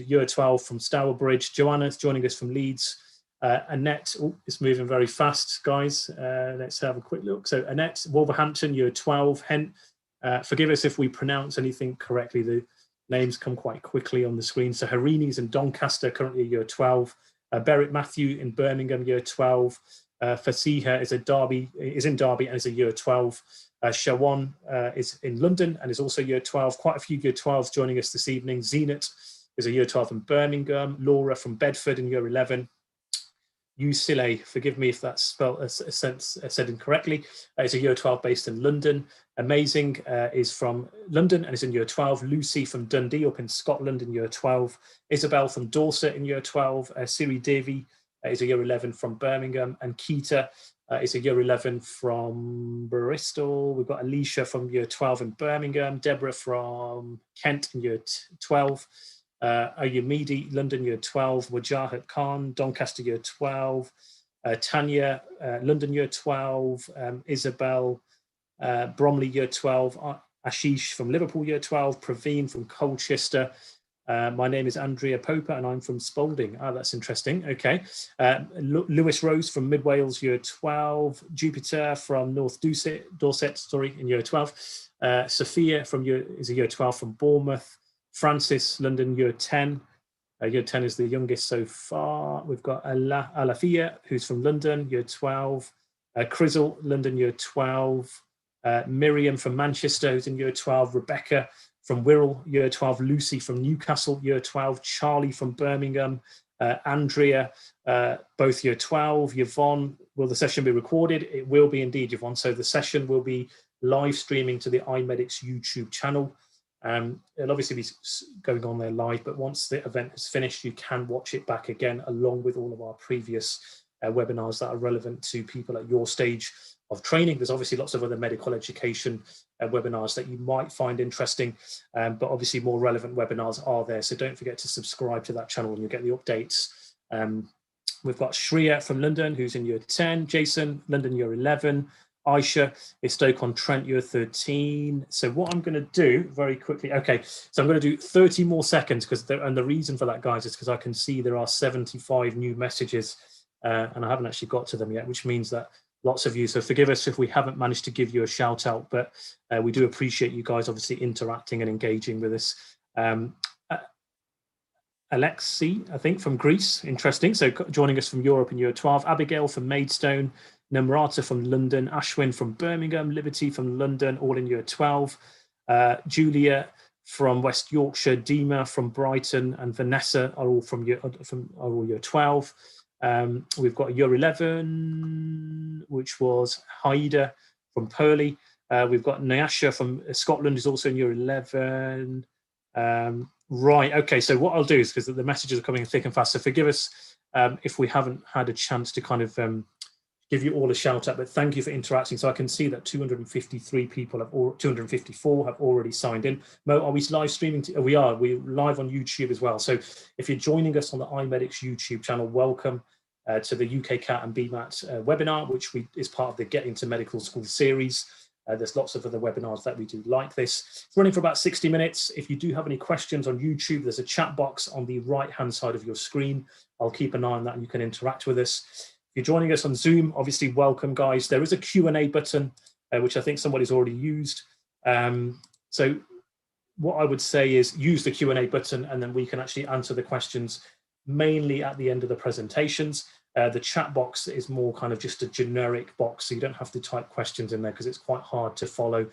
Year 12 from Stourbridge. Joanna's joining us from Leeds. Annette, oh, it's moving very fast, guys. Let's have a quick look. So Annette, Wolverhampton, Year 12. Forgive us if we pronounce anything correctly. The names come quite quickly on the screen. So Harini's in Doncaster, currently Year 12. Berwick Matthew in Birmingham, Year 12. Fasiha is in Derby and is a Year 12. Shawan is in London and is also Year 12. Quite a few Year 12s joining us this evening. Zenat is a Year 12 in Birmingham. Laura from Bedford in Year 11. Usile, forgive me if that's said incorrectly, is a Year 12 based in London. Amazing is from London and is in Year 12. Lucy from Dundee up in Scotland in Year 12. Isabel from Dorset in Year 12. Siri Devi is a Year 11 from Birmingham. And Keita is a Year 11 from Bristol. We've got Alicia from Year 12 in Birmingham. Deborah from Kent in Year 12. Ayumidi, London, Year 12. Wajahat Khan, Doncaster, Year 12. Tanya, London, Year 12. Isabel, Bromley, Year 12. Ashish from Liverpool, Year 12. Praveen from Colchester. My name is Andrea Poper and I'm from Spalding. Oh, that's interesting. Okay. Lewis Rose from Mid Wales, Year 12. Jupiter from North Dorset, in Year 12. Sophia is a Year 12 from Bournemouth. Francis, London, Year 10. Year 10 is the youngest so far. We've got Alafia, who's from London, Year 12. Crizzle, London, Year 12. Miriam from Manchester, who's in Year 12. Rebecca from Wirral, Year 12. Lucy from Newcastle, Year 12. Charlie from Birmingham. Andrea, both Year 12. Yvonne, will the session be recorded? It will be indeed, Yvonne. So the session will be live streaming to the iMedics YouTube channel. It'll obviously be going on there live, but once the event is finished, you can watch it back again, along with all of our previous webinars that are relevant to people at your stage of training. There's obviously lots of other medical education webinars that you might find interesting, but obviously more relevant webinars are there. So don't forget to subscribe to that channel and you'll get the updates. We've got Shreya from London, who's in Year 10. Jason, London, Year 11. Aisha is Stoke-on-Trent, Year 13. So what I'm going to do very quickly, okay, so I'm going to do 30 more seconds, and the reason for that, guys, is because I can see there are 75 new messages and I haven't actually got to them yet, which means that lots of you, so forgive us if we haven't managed to give you a shout out, but we do appreciate you guys obviously interacting and engaging with us. Alexi, I think, from Greece, interesting. So joining us from Europe in Year 12. Abigail from Maidstone. Namrata from London. Ashwin from Birmingham. Liberty from London, all in Year 12. Julia from West Yorkshire. Dima from Brighton and Vanessa are all from Year 12. We've got Year 11, which was Haida from Purley. We've got Nyasha from Scotland, who's also in Year 11. Right, okay, so what I'll do is, because the messages are coming thick and fast, so forgive us if we haven't had a chance to kind of give you all a shout out, but thank you for interacting. So I can see that 253 people or 254 have already signed in. Mo, are we live streaming? We are. We're live on YouTube as well. So if you're joining us on the iMedics YouTube channel, welcome to the UKCAT and BMAT webinar, which is part of the Get Into Medical School series. There's lots of other webinars that we do like this. It's running for about 60 minutes. If you do have any questions on YouTube, there's a chat box on the right-hand side of your screen. I'll keep an eye on that and you can interact with us. If you're joining us on Zoom, obviously welcome, guys. There is a Q&A button, which I think somebody's already used. So what I would say is use the Q&A button and then we can actually answer the questions mainly at the end of the presentations. The chat box is more kind of just a generic box, so you don't have to type questions in there because it's quite hard to follow.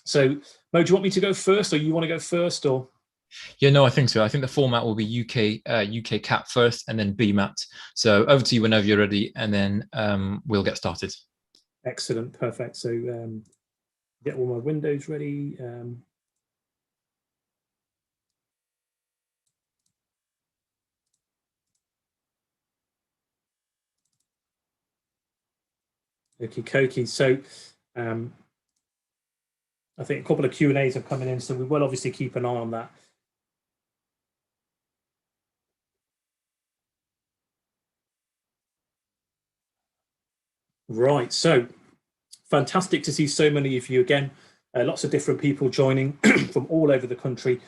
So, Mo, do you want me to go first, or you want to go first, or? Yeah, no, I think so. I think the format will be UKCAT first, and then BMAT. So over to you whenever you're ready, and then we'll get started. Excellent, perfect. So get all my windows ready. Okie dokie. So I think a couple of Q&As are coming in, so we will obviously keep an eye on that. Right, so fantastic to see so many of you again. Lots of different people joining from all over the country.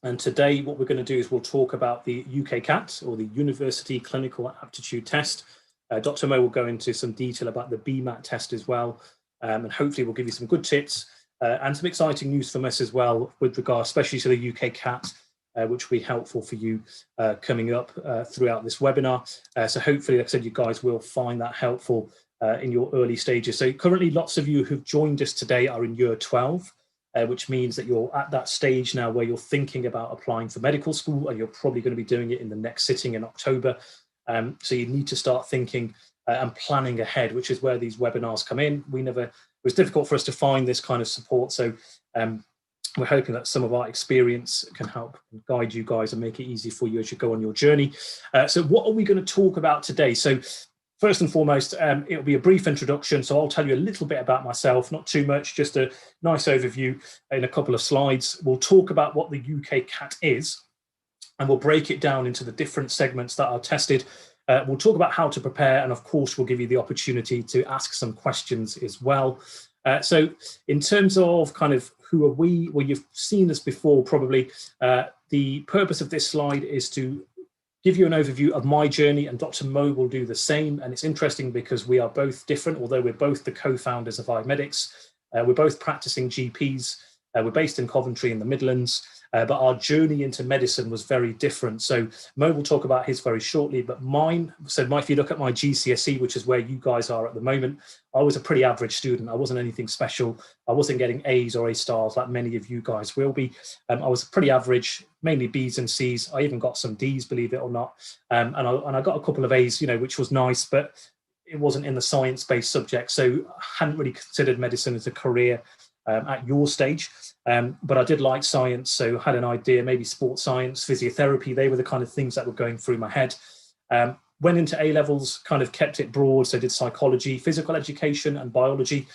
And today what we're going to do is we'll talk about the UKCAT, or the University Clinical Aptitude Test. Dr. Mo will go into some detail about the BMAT test as well, and hopefully we'll give you some good tips and some exciting news from us as well with regard especially to the UKCAT, which will be helpful for you coming up throughout this webinar. So hopefully, like I said, you guys will find that helpful in your early stages. So currently lots of you who've joined us today are in year 12. Which means that you're at that stage now where you're thinking about applying for medical school, and you're probably going to be doing it in the next sitting in October. So you need to start thinking and planning ahead, which is where these webinars come in. It was difficult for us to find this kind of support. So we're hoping that some of our experience can help guide you guys and make it easy for you as you go on your journey. So what are we going to talk about today? So first and foremost, it'll be a brief introduction. So I'll tell you a little bit about myself, not too much, just a nice overview in a couple of slides. We'll talk about what the UKCAT is, and we'll break it down into the different segments that are tested. We'll talk about how to prepare, and of course, we'll give you the opportunity to ask some questions as well. So in terms of kind of who are we, well, you've seen this before probably. The purpose of this slide is to give you an overview of my journey, and Dr. Mo will do the same. And it's interesting because we are both different, although we're both the co-founders of iMedics. We're both practicing GPs. We're based in Coventry in the Midlands, but our journey into medicine was very different. So Mo will talk about his very shortly, but mine, so if you look at my GCSE, which is where you guys are at the moment, I was a pretty average student. I wasn't anything special. I wasn't getting A's or A stars like many of you guys will be. I was pretty average, mainly B's and C's. I even got some D's, believe it or not. And I got a couple of A's, which was nice, but it wasn't in the science-based subject. So I hadn't really considered medicine as a career at your stage, but I did like science, so had an idea, maybe sports science, physiotherapy. They were the kind of things that were going through my head. Went into A-levels, kind of kept it broad, so did psychology, physical education and biology.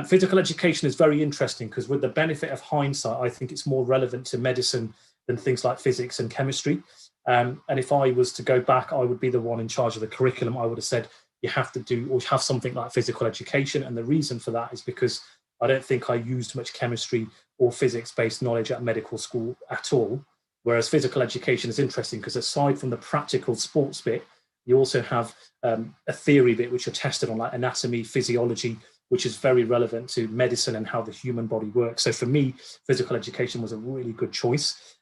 Physical education is very interesting because with the benefit of hindsight, I think it's more relevant to medicine than things like physics and chemistry. And if I was to go back, I would be the one in charge of the curriculum. I would have said, you have to do or have something like physical education. And the reason for that is because I don't think I used much chemistry or physics-based knowledge at medical school at all. Whereas physical education is interesting because aside from the practical sports bit, you also have a theory bit which are tested on, like anatomy, physiology, which is very relevant to medicine and how the human body works. So for me, physical education was a really good choice.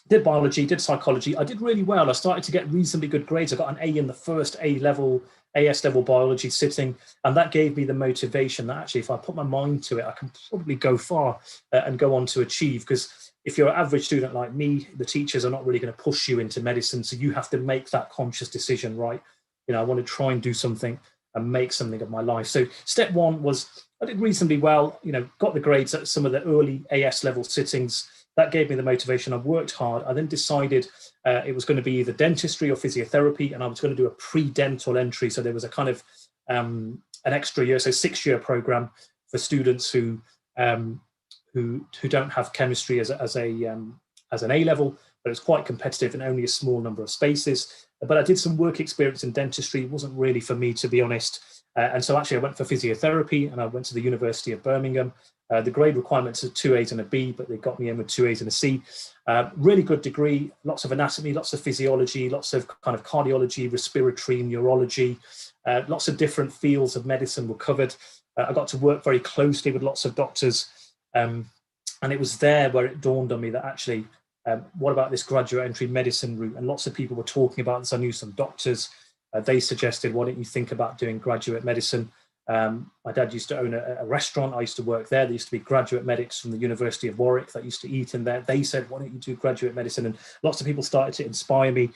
Did biology, did psychology. I did really well. I started to get reasonably good grades. I got an A in the first AS level biology sitting, and that gave me the motivation that actually if I put my mind to it, I can probably go far and go on to achieve. Because if you're an average student like me, the teachers are not really going to push you into medicine, so you have to make that conscious decision, right? I want to try and do something and make something of my life. So step one was I did reasonably well, got the grades at some of the early AS level sittings. That gave me the motivation. I worked hard. I then decided it was going to be either dentistry or physiotherapy, and I was going to do a pre-dental entry. So there was a kind of an extra year, so 6-year program for students who don't have chemistry as an A level, but it's quite competitive and only a small number of spaces. But I did some work experience in dentistry. It wasn't really for me, to be honest. And so actually I went for physiotherapy, and I went to the University of Birmingham. The grade requirements are 2 A's and a B, but they got me in with 2 A's and a C. Really good degree, lots of anatomy, lots of physiology, lots of kind of cardiology, respiratory, neurology, lots of different fields of medicine were covered. I got to work very closely with lots of doctors. And it was there where it dawned on me that actually, what about this graduate entry medicine route? And lots of people were talking about this. I knew some doctors. They suggested, why don't you think about doing graduate medicine? My dad used to own a restaurant. I used to work there. There used to be graduate medics from the University of Warwick that used to eat in there. They said, why don't you do graduate medicine? And lots of people started to inspire me.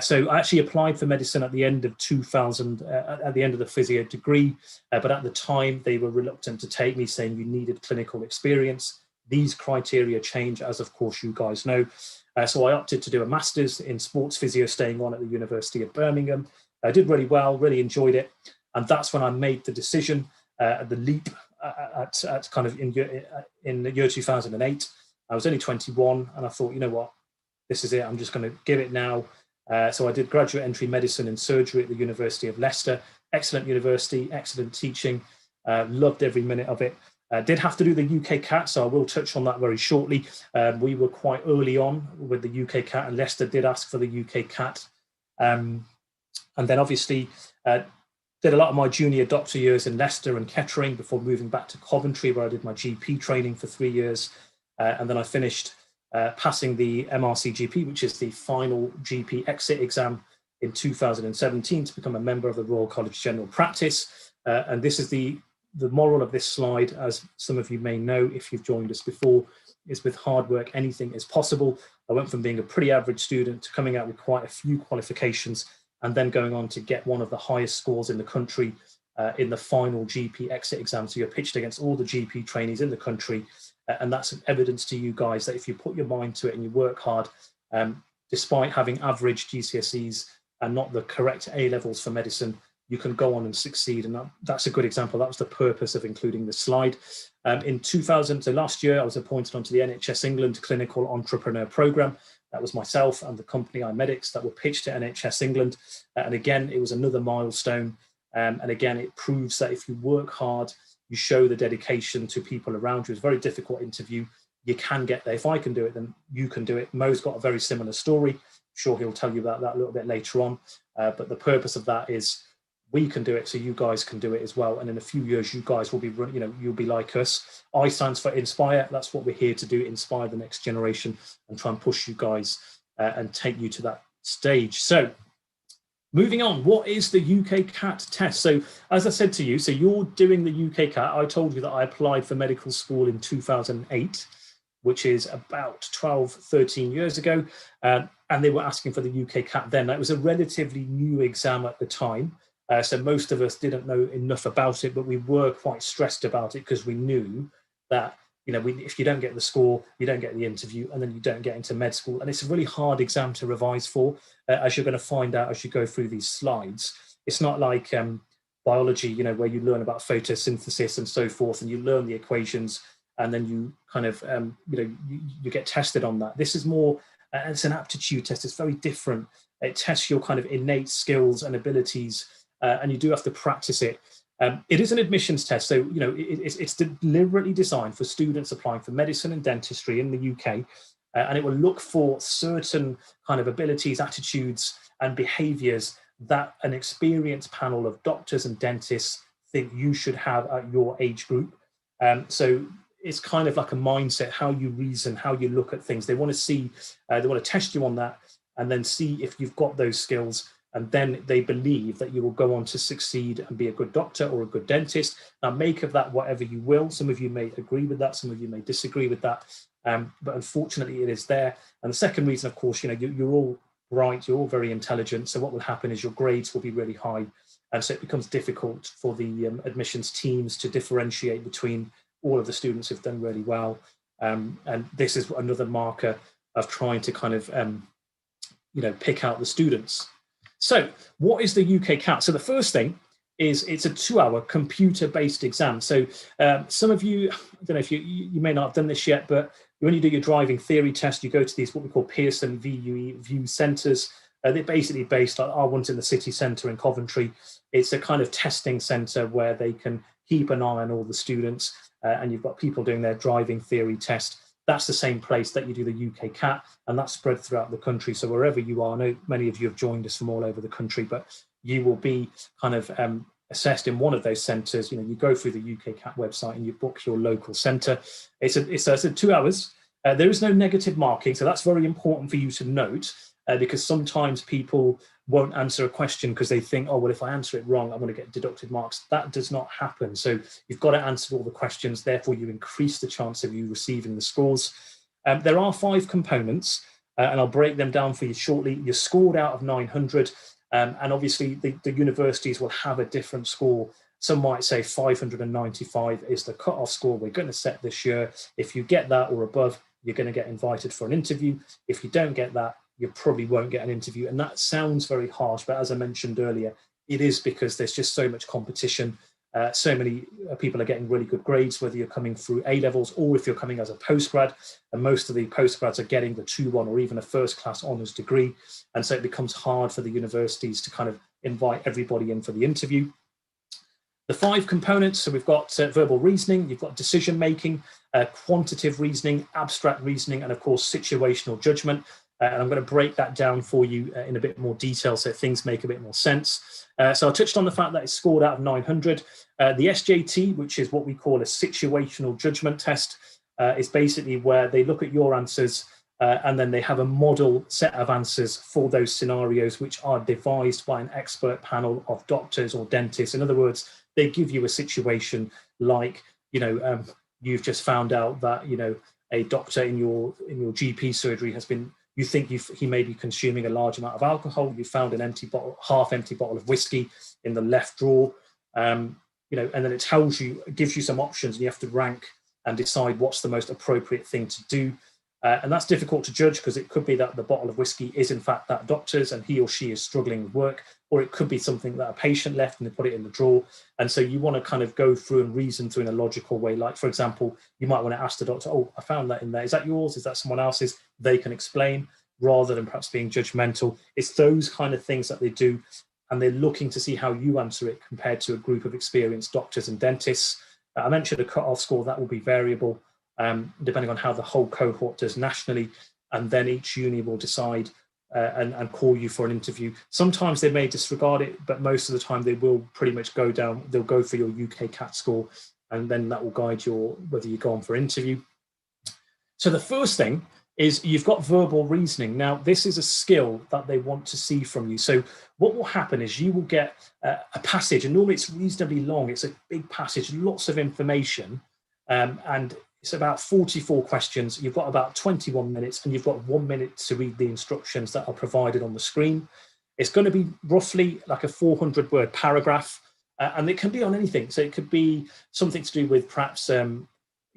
So I actually applied for medicine at the end of 2000, at the end of the physio degree. But at the time, they were reluctant to take me, saying you needed clinical experience. These criteria change, as of course you guys know. So I opted to do a master's in sports physio, staying on at the University of Birmingham. I did really well, really enjoyed it. And that's when I made the decision, the leap at kind of in the year 2008. I was only 21, and I thought, you know what, this is it. I'm just going to give it now. So I did graduate entry medicine and surgery at the University of Leicester. Excellent university, excellent teaching. Loved every minute of it. Did have to do the UKCAT, so I will touch on that very shortly. We were quite early on with the UKCAT, and Leicester did ask for the UKCAT. And then obviously did a lot of my junior doctor years in Leicester and Kettering before moving back to Coventry, where I did my GP training for 3 years. And then I finished passing the MRCGP, which is the final GP exit exam, in 2017 to become a member of the Royal College General Practice. And this is the moral of this slide, as some of you may know if you've joined us before, is with hard work, anything is possible. I went from being a pretty average student to coming out with quite a few qualifications and then going on to get one of the highest scores in the country in the final GP exit exam. So you're pitched against all the GP trainees in the country. And that's evidence to you guys that if you put your mind to it and you work hard, despite having average GCSEs and not the correct A levels for medicine, you can go on and succeed. And that's a good example. That was the purpose of including the slide. In 2000, so last year, I was appointed onto the NHS England Clinical Entrepreneur Programme. That was myself and the company iMedics that were pitched to NHS England. And again, it was another milestone. And again, it proves that if you work hard, you show the dedication to people around you. It's a very difficult interview. You can get there. If I can do it, then you can do it. Mo's got a very similar story. I'm sure he'll tell you about that a little bit later on. But the purpose of that is we can do it, so you guys can do it as well. And in a few years, you guys will be, you'll be like us. I stands for Inspire. That's what we're here to do, inspire the next generation and try and push you guys and take you to that stage. So moving on, what is the UKCAT test? So as I said to you, so you're doing the UKCAT. I told you that I applied for medical school in 2008, which is about 12, 13 years ago. And they were asking for the UKCAT then. That was a relatively new exam at the time. So most of us didn't know enough about it, but we were quite stressed about it because we knew that, if you don't get the score, you don't get the interview, and then you don't get into med school. And it's a really hard exam to revise for, as you're going to find out as you go through these slides. It's not like biology, where you learn about photosynthesis and so forth, and you learn the equations, and then you kind of, you get tested on that. This is more, it's an aptitude test. It's very different. It tests your kind of innate skills and abilities, and you do have to practice it. It is an admissions test, so it's deliberately designed for students applying for medicine and dentistry in the UK, and it will look for certain kind of abilities, attitudes, and behaviours that an experienced panel of doctors and dentists think you should have at your age group. So it's kind of like a mindset, how you reason, how you look at things. They want to see, they want to test you on that, and then see if you've got those skills. And then they believe that you will go on to succeed and be a good doctor or a good dentist. Now, make of that whatever you will. Some of you may agree with that. Some of you may disagree with that. But unfortunately, it is there. And the second reason, of course, you're all bright. You're all very intelligent. So what will happen is your grades will be really high. And so it becomes difficult for the admissions teams to differentiate between all of the students who've done really well. And this is another marker of trying to kind of, pick out the students. So what is the UKCAT? So the first thing is it's a 2-hour computer-based exam. So some of you, I don't know if you may not have done this yet, but when you do your driving theory test, you go to these what we call Pearson VUE View centres. They're basically based on our ones in the city centre in Coventry. It's a kind of testing centre where they can keep an eye on all the students, and you've got people doing their driving theory test. That's the same place that you do the UKCAT, and that's spread throughout the country. So wherever you are, I know many of you have joined us from all over the country, but you will be kind of assessed in one of those centres. You go through the UKCAT website and you book your local centre. It's 2 hours. There is no negative marking, so that's very important for you to note, because sometimes people won't answer a question because they think, oh, well, if I answer it wrong, I'm going to get deducted marks. That does not happen. So you've got to answer all the questions. Therefore, you increase the chance of you receiving the scores. There are 5 components, and I'll break them down for you shortly. You're scored out of 900, and obviously the universities will have a different score. Some might say 595 is the cut-off score we're going to set this year. If you get that or above, you're going to get invited for an interview. If you don't get that, you probably won't get an interview. And that sounds very harsh, but as I mentioned earlier, it is because there's just so much competition. So many people are getting really good grades, whether you're coming through A levels or if you're coming as a postgrad. And most of the postgrads are getting the 2-1 or even a first-class honours degree. And so it becomes hard for the universities to kind of invite everybody in for the interview. The 5 components, so we've got verbal reasoning, you've got decision making, quantitative reasoning, abstract reasoning, and of course situational judgment. And I'm going to break that down for you in a bit more detail so things make a bit more sense. So I touched on the fact that it's scored out of 900. The SJT, which is what we call a situational judgment test, is basically where they look at your answers and then they have a model set of answers for those scenarios, which are devised by an expert panel of doctors or dentists. In other words, they give you a situation like, you've just found out that, a doctor in your GP surgery has been, you think he may be consuming a large amount of alcohol. You found an empty bottle, half-empty bottle of whiskey in the left drawer, and then it tells you, it gives you some options, and you have to rank and decide what's the most appropriate thing to do. And that's difficult to judge because it could be that the bottle of whiskey is in fact that doctor's and he or she is struggling with work, or it could be something that a patient left and they put it in the drawer. And so you want to kind of go through and reason through in a logical way. Like, for example, you might want to ask the doctor, oh, I found that in there. Is that yours? Is that someone else's? They can explain rather than perhaps being judgmental. It's those kind of things that they do. And they're looking to see how you answer it compared to a group of experienced doctors and dentists. I mentioned a cut-off score that will be variable depending on how the whole cohort does nationally, and then each uni will decide and call you for an interview. Sometimes they may disregard it, but most of the time they will pretty much go down, they'll go for your UKCAT score, and then that will guide whether you go on for interview. So the first thing is you've got verbal reasoning. Now, this is a skill that they want to see from you. So what will happen is you will get a passage, and normally it's reasonably long. It's a big passage, lots of information, and it's about 44 questions. You've got about 21 minutes, and you've got 1 minute to read the instructions that are provided on the screen. It's going to be roughly like a 400-word paragraph, and it can be on anything. So it could be something to do with perhaps,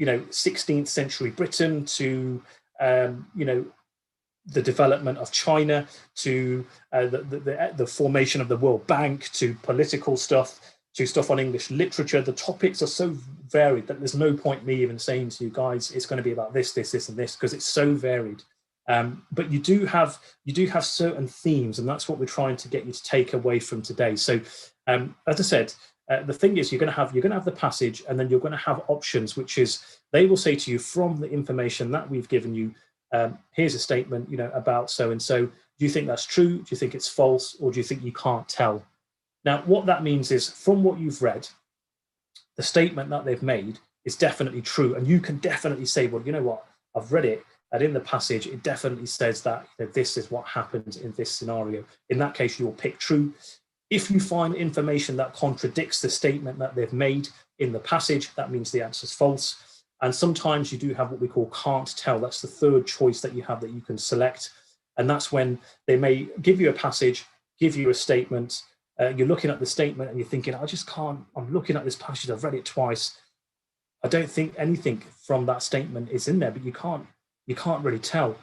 16th century Britain to, the development of China, to the formation of the World Bank, to political stuff, to stuff on English literature. The topics are so varied that there's no point me even saying to you guys, it's going to be about this, this, this, and this, because it's so varied. But you do have certain themes, and that's what we're trying to get you to take away from today. So, as I said, the thing is, you're going to have the passage, and then you're going to have options, which is they will say to you, from the information that we've given you, here's a statement, about so and so. Do you think that's true? Do you think it's false? Or do you think you can't tell? Now, what that means is, from what you've read, the statement that they've made is definitely true. And you can definitely say, well, you know what, I've read it, and in the passage, it definitely says that this is what happens in this scenario. In that case, you'll pick true. If you find information that contradicts the statement that they've made in the passage, that means the answer is false. And sometimes you do have what we call can't tell. That's the third choice that you have that you can select. And that's when they may give you a passage, give you a statement, you're looking at the statement and you're thinking, I just can't, I'm looking at this passage, I've read it twice. I don't think anything from that statement is in there, but you can't really tell.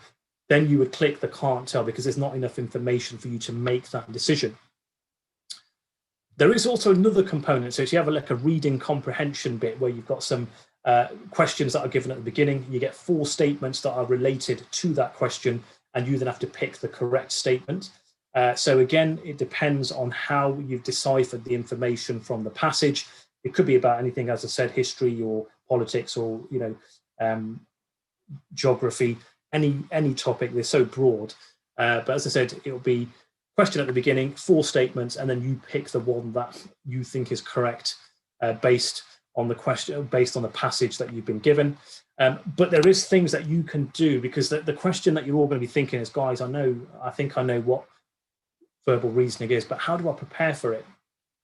Then you would click the can't tell because there's not enough information for you to make that decision. There is also another component. So if you have like a reading comprehension bit where you've got some questions that are given at the beginning, you get 4 statements that are related to that question, and you then have to pick the correct statement. So again, it depends on how you've deciphered the information from the passage. It could be about anything, as I said, history or politics or geography, any topic. They're so broad. But as I said, it'll be question at the beginning, 4 statements, and then you pick the one that you think is correct based on the question, based on the passage that you've been given. But there is things that you can do, because the question that you're all going to be thinking is, guys, I think I know what verbal reasoning is, but how do I prepare for it?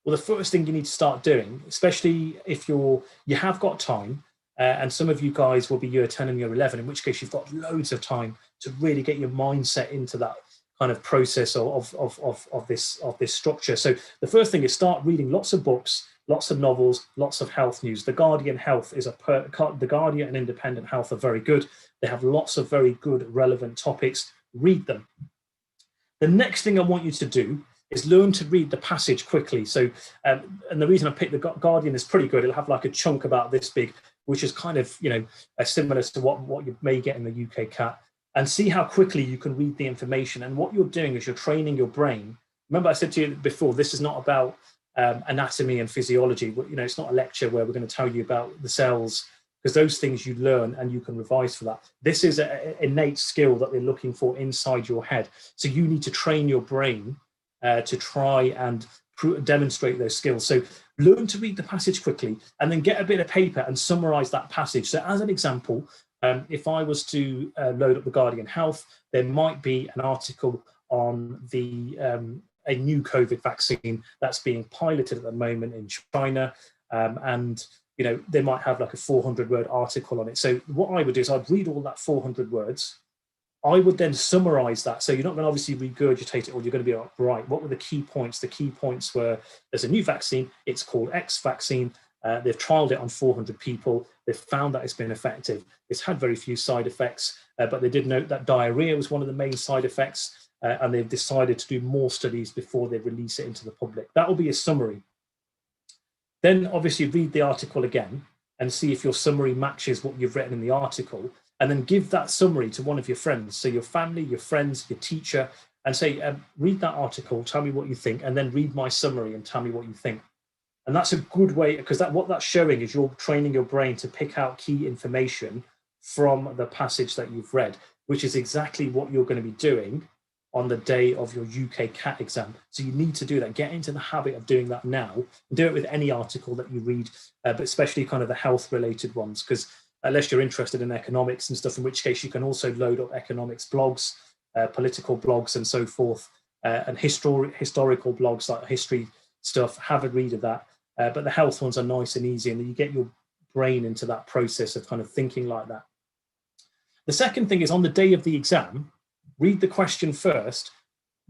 Well, the first thing you need to start doing, especially if you have got time, and some of you guys will be year 10 and year 11, in which case you've got loads of time to really get your mindset into that kind of process of this structure. So the first thing is start reading lots of books, lots of novels, lots of health news. The Guardian Health The Guardian and Independent Health are very good. They have lots of very good relevant topics. Read them. The next thing I want you to do is learn to read the passage quickly. So, and the reason I picked the Guardian is pretty good. It'll have like a chunk about this big, which is kind of, similar to what you may get in the UKCAT, and see how quickly you can read the information. And what you're doing is you're training your brain. Remember I said to you before, this is not about anatomy and physiology. You know, it's not a lecture where we're going to tell you about the cells, because those things you learn and you can revise for that. This is an innate skill that they're looking for inside your head. So you need to train your brain to try and demonstrate those skills. So learn to read the passage quickly and then get a bit of paper and summarize that passage. So as an example, if I was to load up the Guardian Health, there might be an article on the a new COVID vaccine that's being piloted at the moment in China, and you know, they might have like a 400-word article on it. So what I would do is I'd read all that 400 words. I would then summarize that. So you're not going to obviously regurgitate it, or you're going to be like, right, what were the key points? The key points were, there's a new vaccine, it's called X vaccine. They've trialed it on 400 people. They've found that it's been effective. It's had very few side effects, but they did note that diarrhea was one of the main side effects, and they've decided to do more studies before they release it into the public. That will be a summary. Then obviously read the article again and see if your summary matches what you've written in the article, and then give that summary to one of your friends. So your family, your friends, your teacher, and say, read that article, tell me what you think, and then read my summary and tell me what you think. And that's a good way, because what that's showing is you're training your brain to pick out key information from the passage that you've read, which is exactly what you're going to be doing on the day of your UKCAT exam. So you need to do that. Get into the habit of doing that now. Do it with any article that you read, but especially kind of the health related ones, because unless you're interested in economics and stuff, in which case you can also load up economics blogs, political blogs and so forth, and historical blogs like history stuff. Have a read of that. But the health ones are nice and easy, and you get your brain into that process of kind of thinking like that. The second thing is, on the day of the exam, read the question first,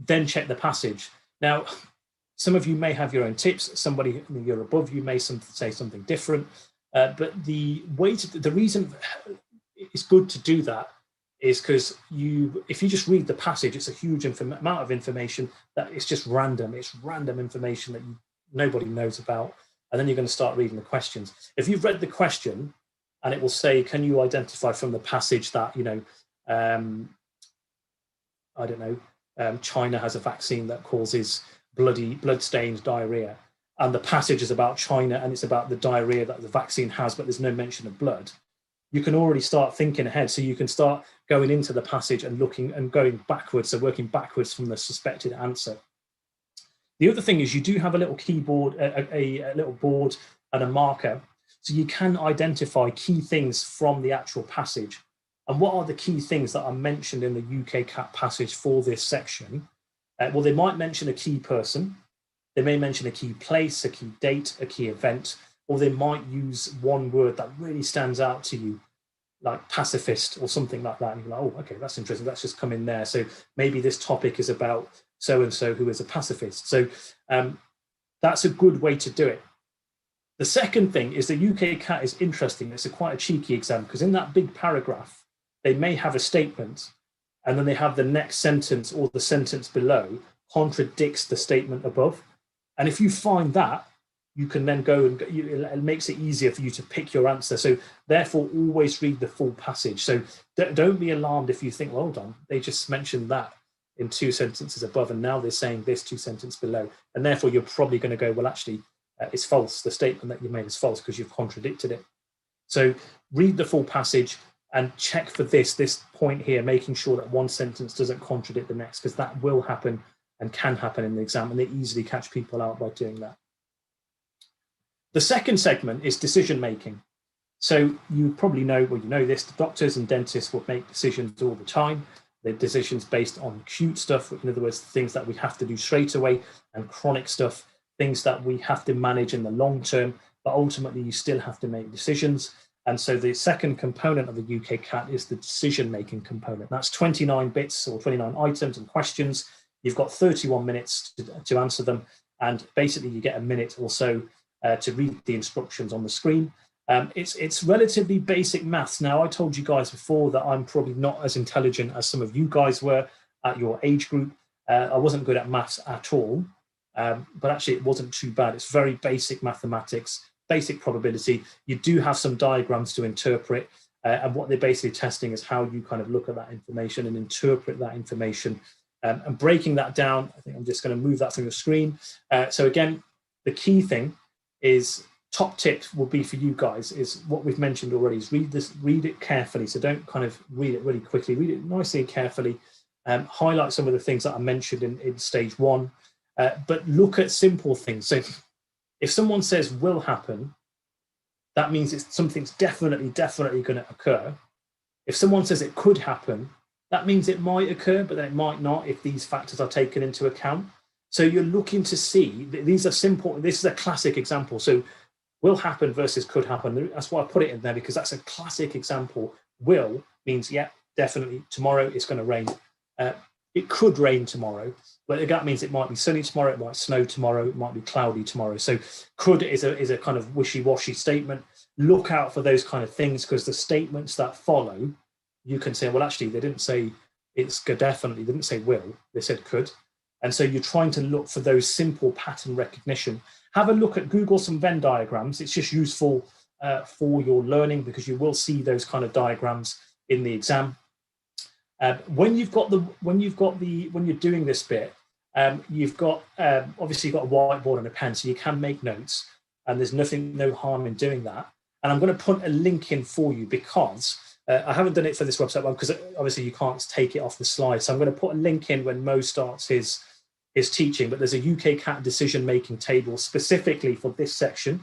then check the passage. Now, some of you may have your own tips. Somebody you're above you may say something different. But the reason it's good to do that is because if you just read the passage, it's a huge amount of information that it's just random. It's random information that nobody knows about. And then you're going to start reading the questions. If you've read the question and it will say, can you identify from the passage that, you know, I don't know, China has a vaccine that causes blood-stained diarrhea. And the passage is about China and it's about the diarrhea that the vaccine has, but there's no mention of blood. You can already start thinking ahead. So you can start going into the passage and looking and going backwards. So working backwards from the suspected answer. The other thing is you do have a little keyboard, a little board and a marker. So you can identify key things from the actual passage. And what are the key things that are mentioned in the UKCAT passage for this section? Well, they might mention a key person. They may mention a key place, a key date, a key event, or they might use one word that really stands out to you, like pacifist or something like that. And you're like, oh, okay, that's interesting. That's just come in there. So maybe this topic is about so-and-so who is a pacifist. So that's a good way to do it. The second thing is the UKCAT is interesting. It's quite a cheeky exam, because in that big paragraph, they may have a statement, and then they have the next sentence or the sentence below contradicts the statement above. And if you find that, you can then go and it makes it easier for you to pick your answer. So therefore, always read the full passage. So don't be alarmed if you think, well, hold on, they just mentioned that in 2 sentences above, and now they're saying this 2 sentences below. And therefore, you're probably going to go, well, actually, it's false. The statement that you made is false because you've contradicted it. So read the full passage and check for this point here, making sure that one sentence doesn't contradict the next, because that will happen and can happen in the exam, and they easily catch people out by doing that. The second segment is decision making. So you probably know, well, you know this, the doctors and dentists will make decisions all the time. They're decisions based on acute stuff, in other words, things that we have to do straight away, and chronic stuff, things that we have to manage in the long term, but ultimately you still have to make decisions. And so the second component of the UKCAT is the decision-making component. That's 29 bits or 29 items and questions. You've got 31 minutes to answer them. And basically you get a minute or so to read the instructions on the screen. It's relatively basic maths. Now, I told you guys before that I'm probably not as intelligent as some of you guys were at your age group. I wasn't good at maths at all, but actually it wasn't too bad. It's very basic mathematics, basic probability. You do have some diagrams to interpret, and what they're basically testing is how you kind of look at that information and interpret that information. And breaking that down, I think I'm just going to move that from your screen. So again, the key thing is, top tips will be for you guys, is what we've mentioned already, is read it carefully. So don't kind of read it really quickly, read it nicely and carefully. Highlight some of the things that I mentioned in stage 1, but look at simple things. So if someone says will happen, that means it's something's definitely going to occur. If someone says it could happen, that means it might occur, but it might not if these factors are taken into account. So you're looking to see, these are simple, this is a classic example. So will happen versus could happen. That's why I put it in there, because that's a classic example. Will means, yeah, definitely tomorrow it's going to rain. It could rain tomorrow, but that means it might be sunny tomorrow, it might snow tomorrow, it might be cloudy tomorrow. So could is a kind of wishy-washy statement. Look out for those kind of things, because the statements that follow, you can say, well, actually, they didn't say it's definitely, they didn't say will, they said could. And so you're trying to look for those simple pattern recognition. Have a look at Google some Venn diagrams. It's just useful for your learning, because you will see those kind of diagrams in the exam. When you're doing this bit, you've got obviously you've got a whiteboard and a pen, so you can make notes, and there's no harm in doing that. And I'm going to put a link in for you, because I haven't done it for this website one, because obviously you can't take it off the slide. So I'm going to put a link in when Mo starts his teaching, but there's a UKCAT decision-making table specifically for this section.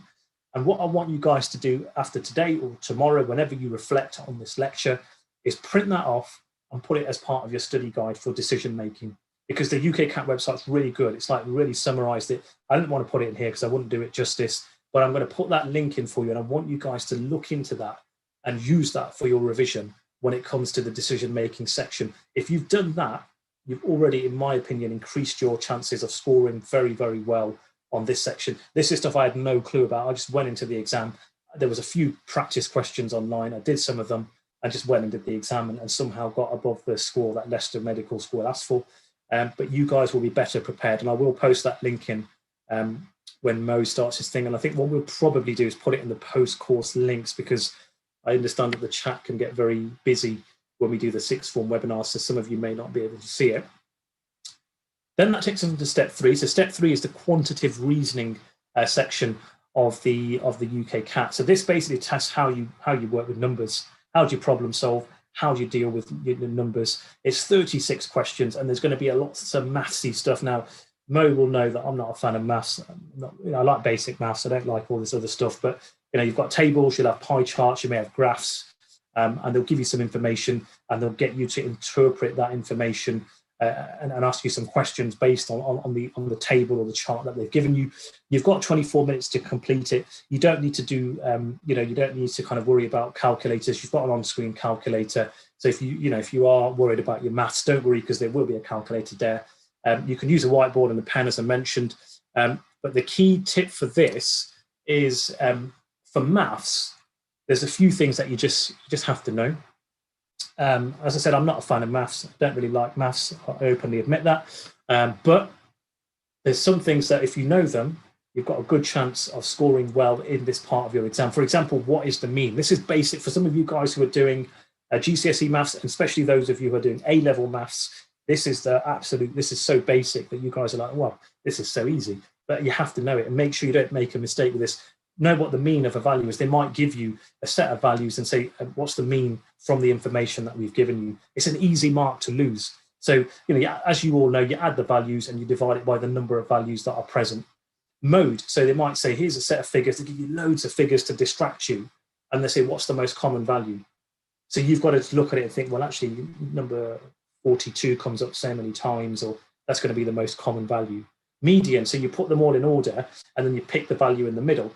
And what I want you guys to do after today or tomorrow, whenever you reflect on this lecture, is print that off and put it as part of your study guide for decision-making, because the UKCAT website's really good. It's like really summarized it. I didn't want to put it in here because I wouldn't do it justice, but I'm going to put that link in for you, and I want you guys to look into that and use that for your revision when it comes to the decision-making section. If you've done that, you've already, in my opinion, increased your chances of scoring very, very well on this section. This is stuff I had no clue about. I just went into the exam. There was a few practice questions online. I did some of them. I just went and did the exam and somehow got above the score that Leicester Medical School asked for. But you guys will be better prepared. And I will post that link in when Mo starts his thing. And I think what we'll probably do is put it in the post-course links, because I understand that the chat can get very busy when we do the sixth form webinar, so some of you may not be able to see it. Then that takes us into step 3. So step 3 is the quantitative reasoning section of the UKCAT. So this basically tests how you work with numbers, how do you problem solve, how do you deal with your numbers. It's 36 questions, and there's going to be lots of mathsy stuff. Now, Mo will know that I'm not a fan of maths. I like basic maths. I don't like all this other stuff. But you've got tables, you'll have pie charts, you may have graphs. And they'll give you some information, and they'll get you to interpret that information and ask you some questions based on the table or the chart that they've given you. You've got 24 minutes to complete it. You don't need to do, you don't need to kind of worry about calculators. You've got an on-screen calculator. So if you are worried about your maths, don't worry, because there will be a calculator there. You can use a whiteboard and a pen, as I mentioned. But the key tip for this is for maths, there's a few things that you just have to know. As I said, I'm not a fan of maths. I don't really like maths. I openly admit that. But there's some things that if you know them, you've got a good chance of scoring well in this part of your exam. For example, what is the mean? This is basic for some of you guys who are doing GCSE maths, and especially those of you who are doing A-level maths. This is so basic that you guys are like, well, this is so easy. But you have to know it, and make sure you don't make a mistake with this. Know what the mean of a value is. They might give you a set of values and say, what's the mean from the information that we've given you? It's an easy mark to lose. So, as you all know, you add the values and you divide it by the number of values that are present. Mode. So they might say, here's a set of figures. They give you loads of figures to distract you. And they say, what's the most common value? So you've got to look at it and think, well, actually, number 42 comes up so many times, or that's going to be the most common value. Median. So you put them all in order, and then you pick the value in the middle.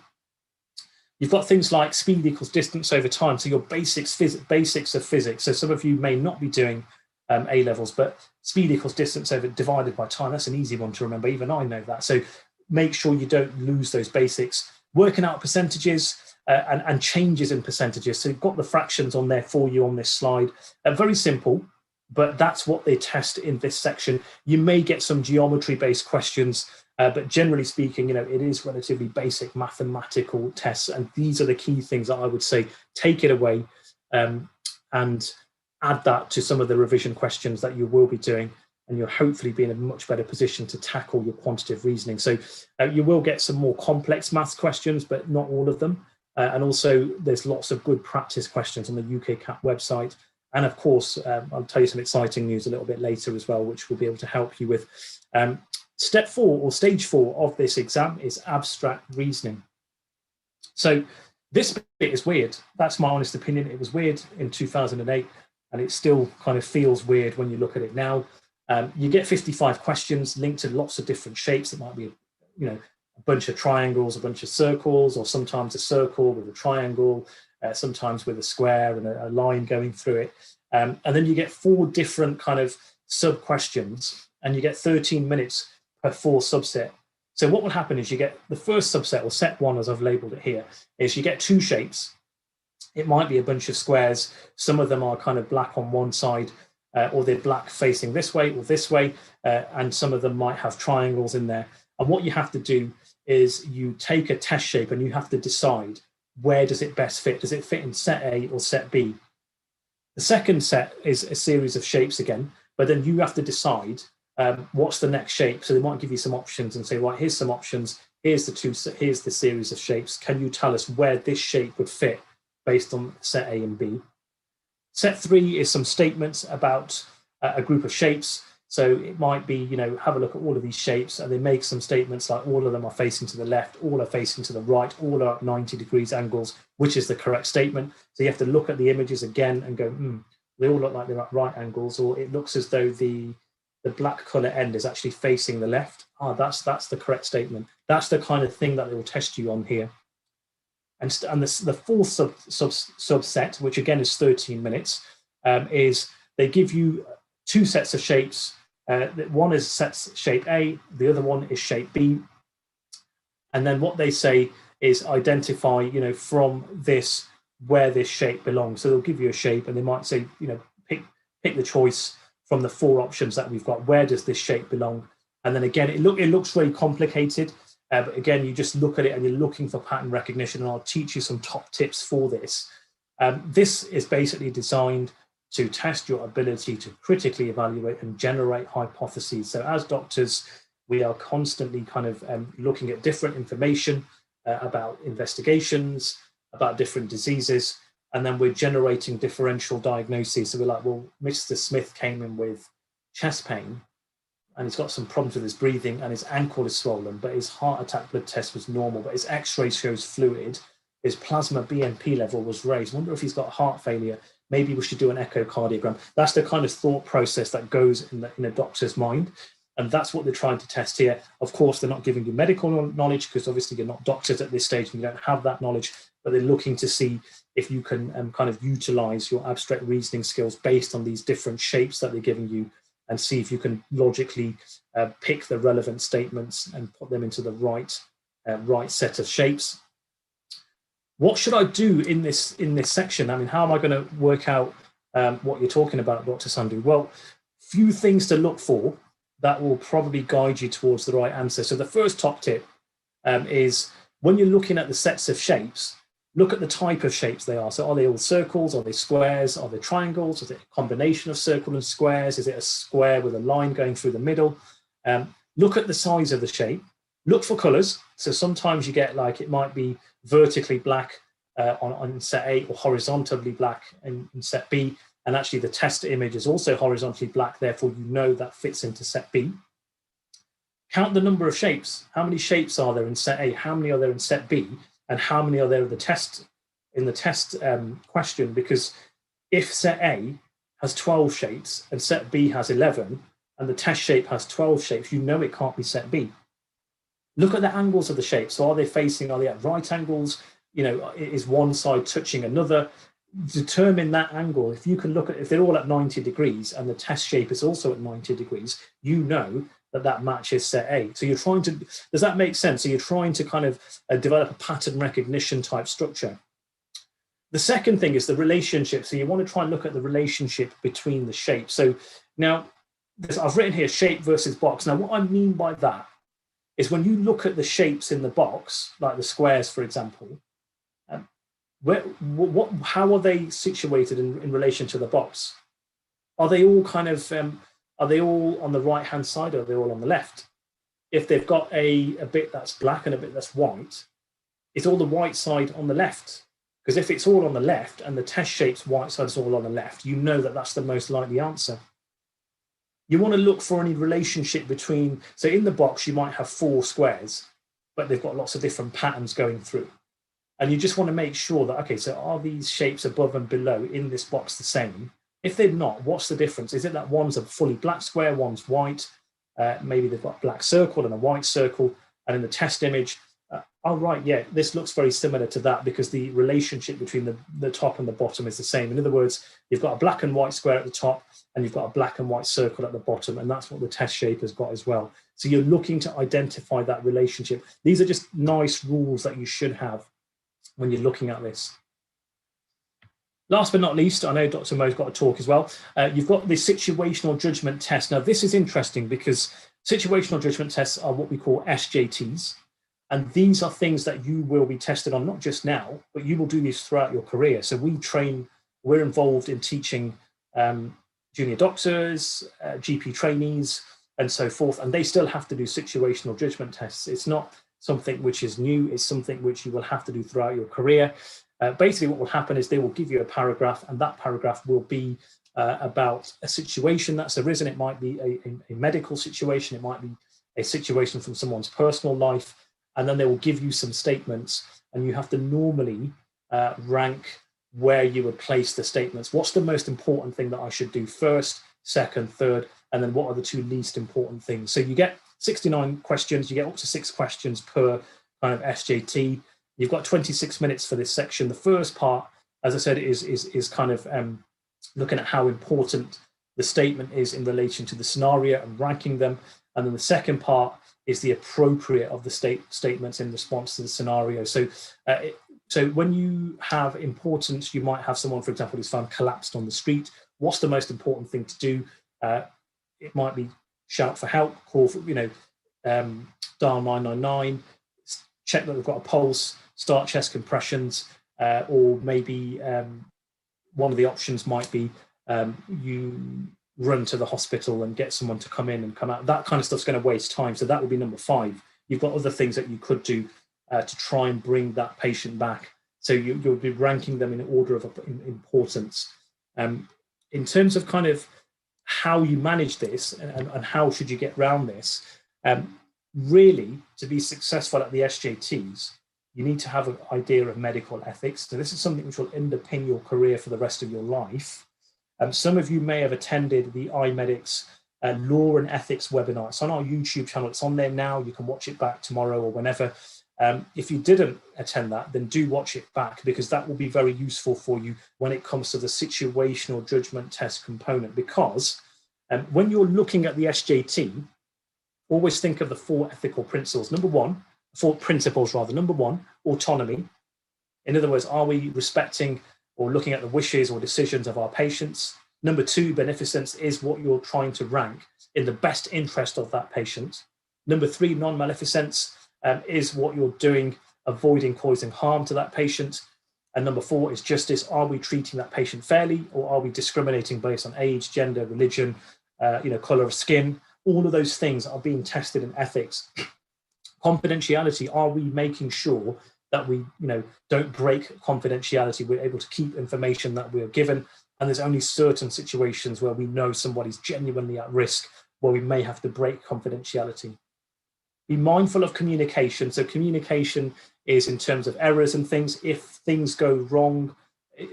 You've got things like speed equals distance over time. So your basics of physics. So some of you may not be doing A-levels, but speed equals distance over divided by time. That's an easy one to remember. Even I know that. So make sure you don't lose those basics. Working out percentages and changes in percentages. So you've got the fractions on there for you on this slide. Very simple, but that's what they test in this section. You may get some geometry-based questions, but generally speaking, it is relatively basic mathematical tests. And these are the key things that I would say, take it away and add that to some of the revision questions that you will be doing. and you'll hopefully be in a much better position to tackle your quantitative reasoning. So you will get some more complex maths questions, but not all of them. And also there's lots of good practice questions on the UKCAT website. And of course, I'll tell you some exciting news a little bit later as well, which will be able to help you with. Step 4 or stage 4 of this exam is abstract reasoning. So this bit is weird. That's my honest opinion. It was weird in 2008, and it still kind of feels weird when you look at it now. You get 55 questions linked to lots of different shapes. It might be, a bunch of triangles, a bunch of circles, or sometimes a circle with a triangle, sometimes with a square and a line going through it. And then you get 4 different kind of sub questions, and you get 13 minutes per 4 subset. So what will happen is you get the first subset, or set 1 as I've labeled it here, is you get 2 shapes. It might be a bunch of squares. Some of them are kind of black on one side, or they're black facing this way or this way, and some of them might have triangles in there. And what you have to do is you take a test shape and you have to decide, where does it best fit? Does it fit in set A or set B? The second set is a series of shapes again, but then you have to decide what's the next shape. So they might give you some options and say, right, here's some options. Here's the series of shapes. Can you tell us where this shape would fit based on set A and B? Set 3 is some statements about a group of shapes. So it might be, have a look at all of these shapes, and they make some statements like all of them are facing to the left, all are facing to the right, all are at 90 degrees angles, which is the correct statement. So you have to look at the images again and go, they all look like they're at right angles, or it looks as though the black color end is actually facing the left. That's the correct statement. That's the kind of thing that they will test you on here. And the fourth subset, which again is 13 minutes, is they give you 2 sets of shapes. One is shape A, the other one is shape B. And then what they say is identify, from this, where this shape belongs. So they'll give you a shape and they might say, pick the choice from the 4 options that we've got. Where does this shape belong? And then again, it looks very complicated. But again, you just look at it and you're looking for pattern recognition, and I'll teach you some top tips for this. This is basically designed to test your ability to critically evaluate and generate hypotheses. So as doctors, we are constantly kind of looking at different information about investigations, about different diseases, and then we're generating differential diagnoses. So we're like, well, Mr. Smith came in with chest pain, and he's got some problems with his breathing, and his ankle is swollen, but his heart attack blood test was normal, but his x-ray shows fluid, his plasma BNP level was raised. I wonder if he's got heart failure. Maybe we should do an echocardiogram. That's the kind of thought process that goes in a doctor's mind, and that's what they're trying to test here. Of course, they're not giving you medical knowledge, because obviously you're not doctors at this stage and you don't have that knowledge, but they're looking to see if you can kind of utilize your abstract reasoning skills based on these different shapes that they're giving you, and see if you can logically pick the relevant statements and put them into the right set of shapes. What should I do in this section? I mean, how am I going to work out what you're talking about, Dr. Sandhu? Well, few things to look for that will probably guide you towards the right answer. So the first top tip is, when you're looking at the sets of shapes, look at the type of shapes they are. So are they all circles? Are they squares? Are they triangles? Is it a combination of circle and squares? Is it a square with a line going through the middle? Look at the size of the shape. Look for colors. So sometimes you get, like, it might be vertically black on set A, or horizontally black in set B. And actually the test image is also horizontally black. Therefore, you know that fits into set B. Count the number of shapes. How many shapes are there in set A? How many are there in set B? And how many are there in the test question? Because if set A has 12 shapes and set B has 11, and the test shape has 12 shapes, you know it can't be set B. Look at the angles of the shapes. So are they at right angles? Is one side touching another? Determine that angle. If you can look at, if they're all at 90 degrees and the test shape is also at 90 degrees, you know that matches set A. So you're trying to, does that make sense? So you're trying to kind of develop a pattern recognition type structure. The second thing is the relationship. So you want to try and look at the relationship between the shapes. So now, I've written here shape versus box. Now, what I mean by that is, when you look at the shapes in the box, like the squares, for example, how are they situated in relation to the box? Are they all kind of, are they all on the right-hand side or are they all on the left? If they've got a bit that's black and a bit that's white, is all the white side on the left? Because if it's all on the left and the test shape's white side is all on the left, you know that that's the most likely answer. You want to look for any relationship between, so in the box, you might have 4 squares, but they've got lots of different patterns going through. And you just want to make sure that, okay, so are these shapes above and below in this box the same? If they're not, what's the difference? Is it that one's a fully black square, one's white? Maybe they've got a black circle and a white circle, and in the test image, oh, right, yeah, this looks very similar to that because the relationship between the top and the bottom is the same. In other words, you've got a black and white square at the top and you've got a black and white circle at the bottom, and that's what the test shape has got as well. So you're looking to identify that relationship. These are just nice rules that you should have when you're looking at this. Last but not least, I know Dr. Mo's got a talk as well. You've got the situational judgment test. Now, this is interesting because situational judgment tests are what we call SJTs. And these are things that you will be tested on, not just now, but you will do these throughout your career. So we're involved in teaching junior doctors, GP trainees, and so forth. And they still have to do situational judgment tests. It's not something which is new. It's something which you will have to do throughout your career. Basically, what will happen is they will give you a paragraph, and that paragraph will be about a situation that's arisen. It might be a medical situation. It might be a situation from someone's personal life. And then they will give you some statements, and you have to normally rank where you would place the statements. What's the most important thing that I should do first, second, third, and then what are the 2 least important things? So you get 69 questions, you get up to 6 questions per kind of SJT. You've got 26 minutes for this section. The first part, as I said, is kind of looking at how important the statement is in relation to the scenario and ranking them. And then the second part is the appropriate of the statements in response to the scenario. So when you have importance, you might have someone, for example, who's found collapsed on the street. What's the most important thing to do? It might be shout for help, call for, dial 999, check that they've got a pulse, start chest compressions, or maybe one of the options might be you run to the hospital and get someone to come in and come out. That kind of stuff's going to waste time. So that would be number 5. You've got other things that you could do to try and bring that patient back. So you'll be ranking them in order of importance. In terms of kind of how you manage this and how should you get around this, really, to be successful at the SJTs, you need to have an idea of medical ethics. So this is something which will underpin your career for the rest of your life. Some of you may have attended the iMedics Law and Ethics webinar. It's on our YouTube channel. It's on there now. You can watch it back tomorrow or whenever. If you didn't attend that, then do watch it back, because that will be very useful for you when it comes to the situational judgment test component. Because when you're looking at the SJT, always think of the 4 ethical principles. Number 1, 4 principles rather. Number 1, autonomy. In other words, are we respecting or looking at the wishes or decisions of our patients? Number 2, beneficence is what you're trying to rank in the best interest of that patient. Number 3, non-maleficence is what you're doing, avoiding causing harm to that patient. And number 4 is justice. Are we treating that patient fairly, or are we discriminating based on age, gender, religion, color of skin? All of those things are being tested in ethics. Confidentiality, are we making sure that we don't break confidentiality? We're able to keep information that we're given, and there's only certain situations where we know somebody's genuinely at risk where we may have to break confidentiality. Be mindful of communication. So communication is in terms of errors and things. If things go wrong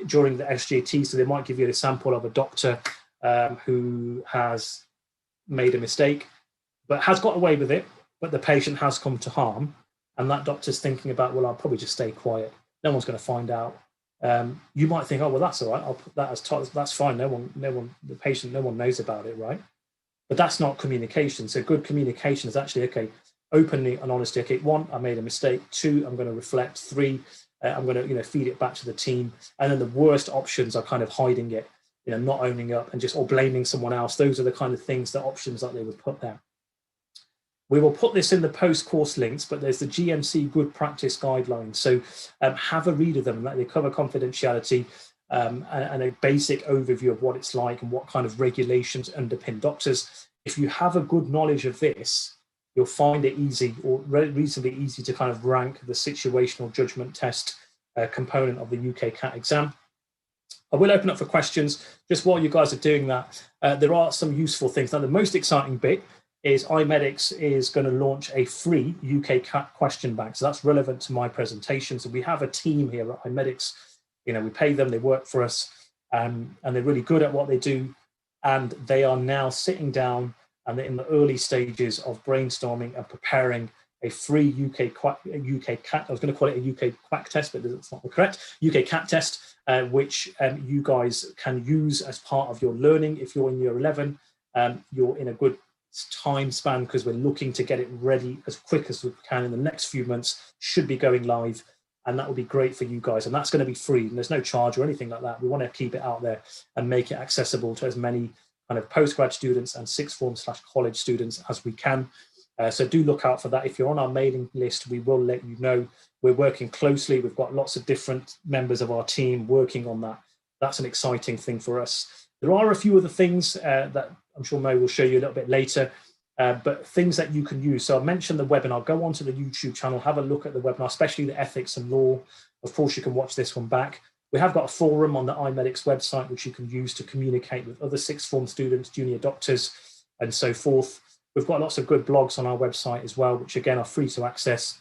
during the SJT, so they might give you an example of a doctor who has made a mistake but has got away with it, but the patient has come to harm, and that doctor's thinking about, well, I'll probably just stay quiet. No one's going to find out. You might think, oh, well, that's all right. I'll put that as that's fine. No one, the patient, no one knows about it, right? But that's not communication. So good communication is actually, okay, openly and honestly. Okay, 1, I made a mistake. 2, I'm going to reflect. 3, I'm going to feed it back to the team. And then the worst options are kind of hiding it, not owning up and or blaming someone else. Those are the kind of things, the options that they would put there. We will put this in the post-course links, but there's the GMC Good Practice Guidelines. So have a read of them. They cover confidentiality. and a basic overview of what it's like and what kind of regulations underpin doctors. If you have a good knowledge of this, you'll find it easy or reasonably easy to kind of rank the situational judgment test component of the UKCAT exam. I will open up for questions just while you guys are doing that. There are some useful things. Now, the most exciting bit is iMedix is going to launch a free UKCAT question bank. So that's relevant to my presentation. So we have a team here at iMedix. You know, we pay them, they work for us, and they're really good at what they do. And they are now sitting down and they're in the early stages of brainstorming and preparing a free UKCAT. I was going to call it a UK quack test, but that's not correct. UKCAT test, which you guys can use as part of your learning. If you're in year 11, you're in a good time span because we're looking to get it ready as quick as we can in the next few months. Should be going live, and that will be great for you guys. And that's going to be free, and there's no charge or anything like that. We want to keep it out there and make it accessible to as many kind of postgrad students and sixth form / college students as we can. So do look out for that. If you're on our mailing list, we will let you know. We're working closely. We've got lots of different members of our team working on that. That's an exciting thing for us. There are a few other things that I'm sure Mo will show you a little bit later, but things that you can use. So I mentioned the webinar. Go onto the YouTube channel, have a look at the webinar, especially the ethics and law. Of course, you can watch this one back. We have got a forum on the iMedix website, which you can use to communicate with other sixth form students, junior doctors, and so forth. We've got lots of good blogs on our website as well, which again are free to access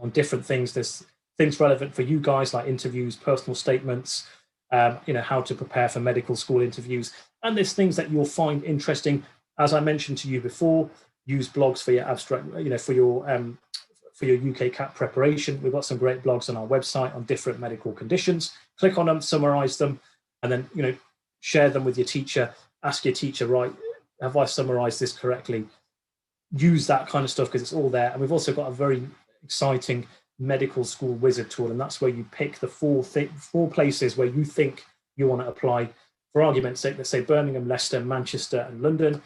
on different things. There's things relevant for you guys like interviews, personal statements, you know, how to prepare for medical school interviews. And there's things that you'll find interesting. As I mentioned to you before, use blogs for your abstract, you know, for your UKCAT preparation. We've got some great blogs on our website on different medical conditions. Click on them, summarize them, and then, you know, share them with your teacher. Ask your teacher, right, have I summarized this correctly? Use that kind of stuff because it's all there. And we've also got a very exciting medical school wizard tool, and that's where you pick the four places where you think you want to apply. For argument's sake, let's say Birmingham, Leicester, Manchester, and London.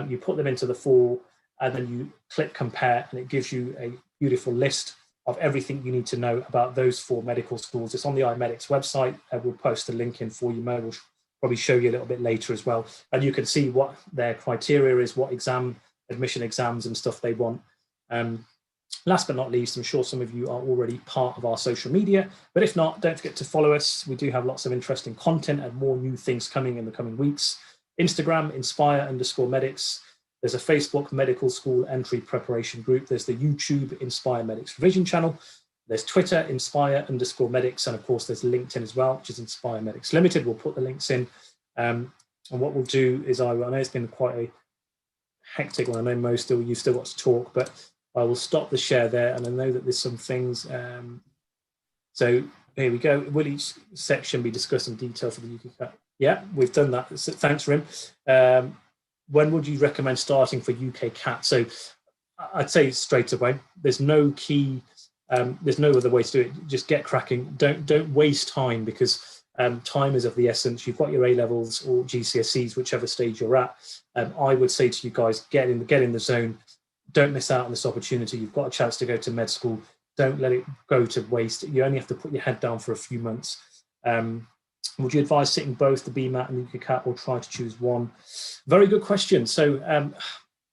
You put them into the four, and then you click compare, and it gives you a beautiful list of everything you need to know about those 4 medical schools. It's on the iMedix website. We'll post a link in for you. Mo will probably show you a little bit later as well, and you can see what their criteria is, what admission exams and stuff they want. Last but not least, I'm sure some of you are already part of our social media, but if not, don't forget to follow us. We do have lots of interesting content and more new things coming in the coming weeks. Instagram, inspire_medics. There's a Facebook medical school entry preparation group. There's the YouTube Inspire Medics revision channel. There's Twitter, inspire_medics. And of course, there's LinkedIn as well, which is Inspire Medics Limited. We'll put the links in. And what we'll do is, I know it's been quite a hectic one. I know you've still got to talk, but I will stop the share there. And I know that there's some things. So here we go. Will each section be discussed in detail for the UKCAT? Yeah, we've done that. So thanks, Rim. When would you recommend starting for UKCAT? So I'd say straight away. There's no key. There's no other way to do it. Just get cracking. Don't waste time, because time is of the essence. You've got your A levels or GCSEs, whichever stage you're at. I would say to you guys, get in the zone. Don't miss out on this opportunity. You've got a chance to go to med school. Don't let it go to waste. You only have to put your head down for a few months. Would you advise sitting both the BMAT and the UKCAT, or try to choose one? Very good question. So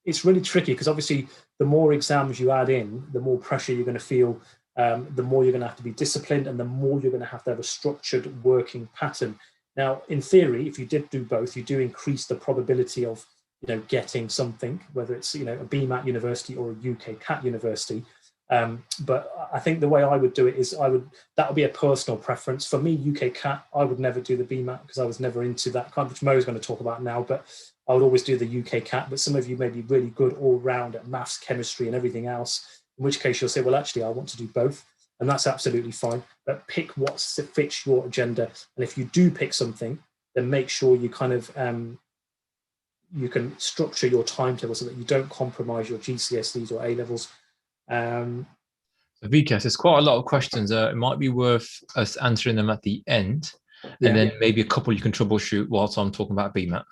it's really tricky, because obviously the more exams you add in, the more pressure you're going to feel, the more you're going to have to be disciplined, and the more you're going to have a structured working pattern. Now, in theory, if you did do both, you do increase the probability of, you know, getting something, whether it's, you know, a BMAT university or a UKCAT university. But I think the way I would do it is that would be a personal preference. For me, UKCAT, I would never do the BMAT, because I was never into that kind, which Mo is going to talk about now, but I would always do the UKCAT. But some of you may be really good all round at maths, chemistry, and everything else, in which case you'll say, well, actually, I want to do both. And that's absolutely fine. But pick what fits your agenda. And if you do pick something, then make sure you kind of, you can structure your timetable so that you don't compromise your GCSEs or A levels. So VCAS, there's quite a lot of questions. It might be worth us answering them at the end, and then maybe a couple you can troubleshoot whilst I'm talking about BMAT.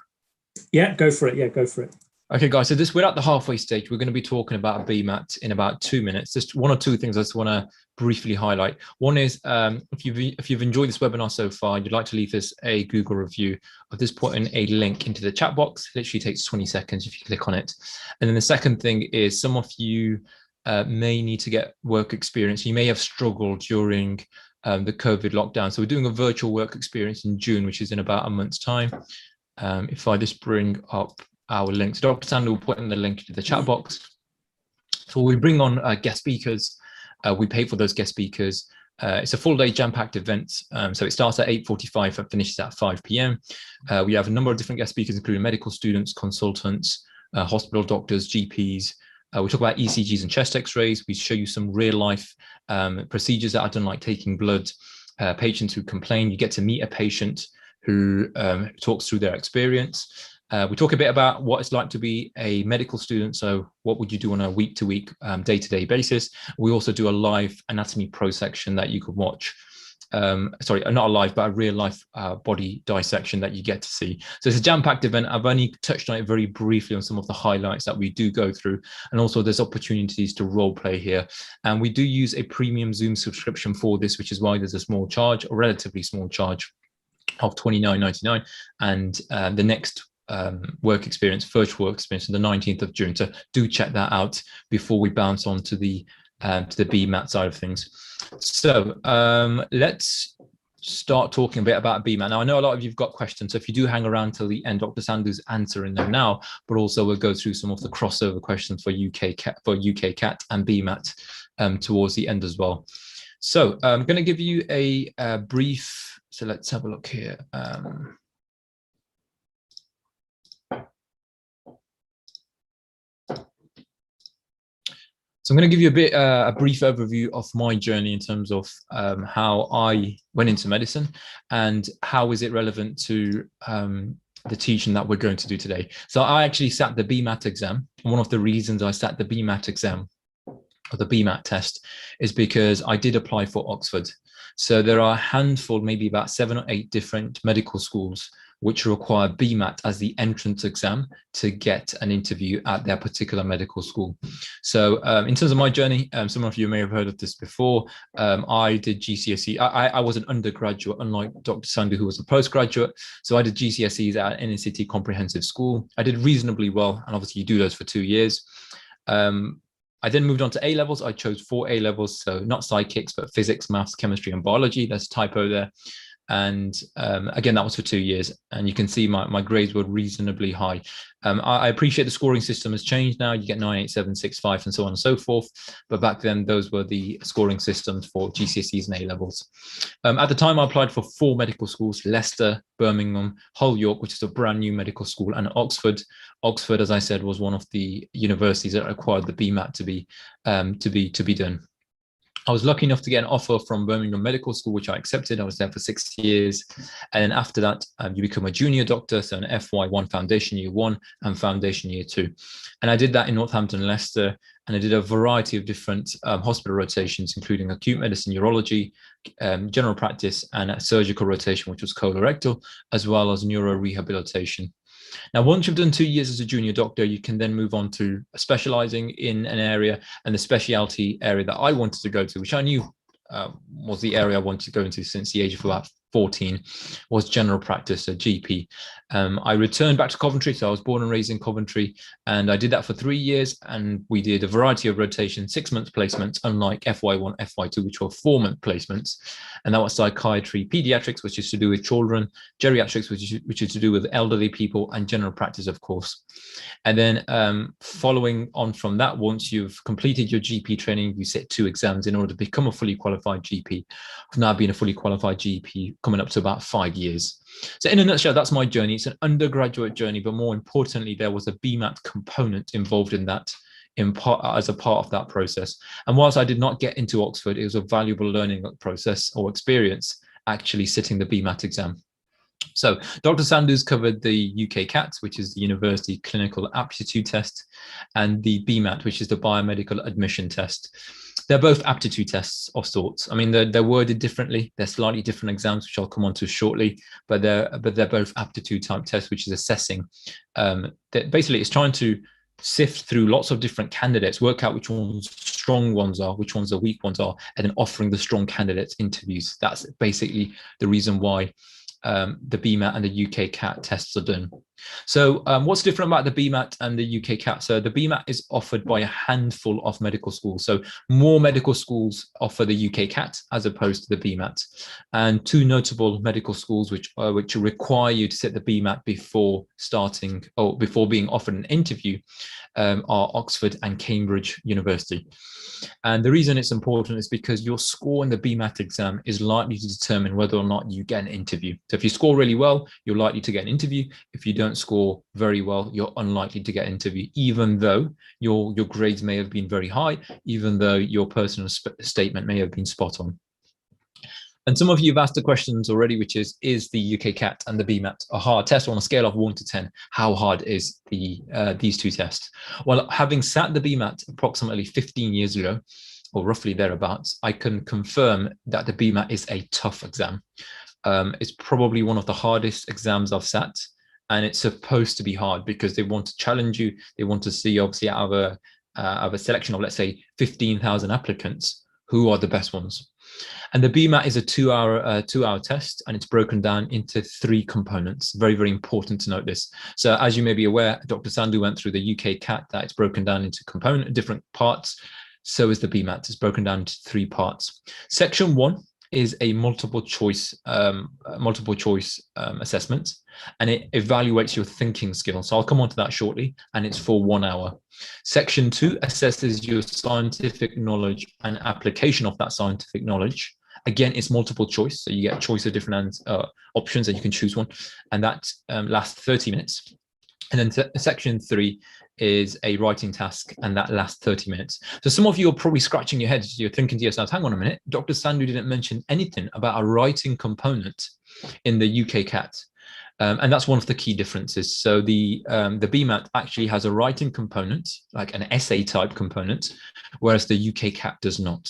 Yeah, go for it. Yeah, go for it. Okay, guys, so we're at the halfway stage. We're going to be talking about a BMAT in about 2 minutes. Just one or two things I just want to briefly highlight. One is if you've enjoyed this webinar so far, you'd like to leave us a Google review. I've just put in a link into the chat box. It literally takes 20 seconds if you click on it. And then the second thing is some of you may need to get work experience. You may have struggled during the COVID lockdown. So we're doing a virtual work experience in June, which is in about a month's time. If I just bring up our links, Dr. Sandu will put in the link to the chat box. So we bring on guest speakers. We pay for those guest speakers. It's a full day jam-packed event. So it starts at 8:45 and finishes at 5 p.m. We have a number of different guest speakers, including medical students, consultants, hospital doctors, GPs. We talk about ECGs and chest x-rays. We show you some real life procedures that are done, like taking blood, patients who complain. You get to meet a patient who talks through their experience. We talk a bit about what it's like to be a medical student. So what would you do on a week-to-week, day-to-day basis? We also do a live anatomy pro section that you could watch. Sorry, not a live, but a real life body dissection that you get to see. So it's a jam-packed event. I've only touched on it very briefly on some of the highlights that we do go through. And also there's opportunities to role play here. And we do use a premium Zoom subscription for this, which is why there's a small charge, a relatively small charge of $29.99. And the next work experience, virtual work experience, on the 19th of June. So do check that out before we bounce on to the BMAT side of things. So let's start talking a bit about BMAT. Now, I know a lot of you've got questions, so if you do hang around till the end, Dr. Sandu's answering them now, but also we'll go through some of the crossover questions for UKCAT and BMAT towards the end as well. So I'm going to give you a brief, so let's have a look here. So I'm going to give you a brief overview of my journey in terms of how I went into medicine and how is it relevant to the teaching that we're going to do today. So I actually sat the BMAT exam. One of the reasons I sat the BMAT exam, or the BMAT test, is because I did apply for Oxford. So there are a handful, maybe about 7 or 8 different medical schools which require BMAT as the entrance exam to get an interview at their particular medical school. So in terms of my journey, some of you may have heard of this before. I did GCSE. I was an undergraduate, unlike Dr. Sandu, who was a postgraduate. So I did GCSEs at inner city comprehensive school. I did reasonably well, and obviously you do those for 2 years. I then moved on to A levels. I chose 4 A levels, so not psychics, but physics, maths, chemistry, and biology. There's a typo there. And again, that was for 2 years, and you can see my grades were reasonably high. I appreciate the scoring system has changed now. You get 9, 8, 7, 6, 5, and so on and so forth. But back then, those were the scoring systems for GCSEs and A levels. At the time, I applied for 4 medical schools: Leicester, Birmingham, Hull, York, which is a brand new medical school, and Oxford. Oxford, as I said, was one of the universities that required the BMAT to be done. I was lucky enough to get an offer from Birmingham Medical School, which I accepted. I was there for 6 years. And then after that, you become a junior doctor, so an FY1, Foundation Year 1 and Foundation Year 2. And I did that in Northampton and Leicester. And I did a variety of different hospital rotations, including acute medicine, urology, general practice, and a surgical rotation, which was colorectal, as well as neurorehabilitation. Now, once you've done 2 years as a junior doctor, you can then move on to specializing in an area, and the specialty area that I wanted to go to, which I knew was the area I wanted to go into since the age of about 14, was general practice, a GP. I returned back to Coventry, so I was born and raised in Coventry, and I did that for 3 years, and we did a variety of rotations, 6-month placements, unlike FY1, FY2, which were 4-month placements, and that was psychiatry, pediatrics, which is to do with children, geriatrics, which is to do with elderly people, and general practice, of course. And then following on from that, once you've completed your GP training, you sit 2 exams in order to become a fully qualified GP. I've now been a fully qualified GP coming up to about 5 years. So in a nutshell, that's my journey. It's an undergraduate journey, but more importantly, there was a BMAT component involved in that, as a part of that process. And whilst I did not get into Oxford, it was a valuable learning process or experience actually sitting the BMAT exam. So Dr. Sanders covered the UKCAT, which is the University Clinical Aptitude Test, and the BMAT, which is the Biomedical Admission Test. They're both aptitude tests of sorts. I mean, they're worded differently. They're slightly different exams, which I'll come on to shortly, but they're both aptitude type tests, which is assessing. That basically it's trying to sift through lots of different candidates, work out which ones strong ones are, which ones the weak ones are, and then offering the strong candidates interviews. That's basically the reason why the BMAT and the UKCAT tests are done. So what's different about the BMAT and the UKCAT? So the BMAT is offered by a handful of medical schools. So more medical schools offer the UKCAT as opposed to the BMAT. And two notable medical schools which require you to sit the BMAT before starting or before being offered an interview are Oxford and Cambridge University. And the reason it's important is because your score in the BMAT exam is likely to determine whether or not you get an interview. So if you score really well, you're likely to get an interview. If you don't score very well, you're unlikely to get an interview, even though your grades may have been very high, even though your personal statement may have been spot on. And some of you have asked the questions already, which is the UKCAT and the BMAT a hard test? On a scale of 1 to 10, how hard is these two tests? Well, having sat the BMAT approximately 15 years ago, or roughly thereabouts, I can confirm that the BMAT is a tough exam. It's probably one of the hardest exams I've sat, and it's supposed to be hard because they want to challenge you. They want to see, obviously, out of a selection of, let's say, 15,000 applicants, who are the best ones. And the BMAT is a two-hour test, and it's broken down into 3 components. Very, very important to note this. So as you may be aware, Dr. Sandhu went through the UKCAT, that it's broken down into different parts. So is the BMAT. It's broken down into 3 parts. Section 1 is a multiple choice assessment, and it evaluates your thinking skills. So I'll come on to that shortly, and it's for 1 hour. Section 2 assesses your scientific knowledge and application of that scientific knowledge. Again, it's multiple choice, so you get a choice of different options, and you can choose one, and that lasts 30 minutes. And then section 3 is a writing task, and that lasts 30 minutes. So some of you are probably scratching your heads. You're thinking to yourselves, hang on a minute, Dr. Sandhu didn't mention anything about a writing component in the UKCAT. And that's one of the key differences. So the BMAT actually has a writing component, like an essay type component, whereas the UKCAT does not.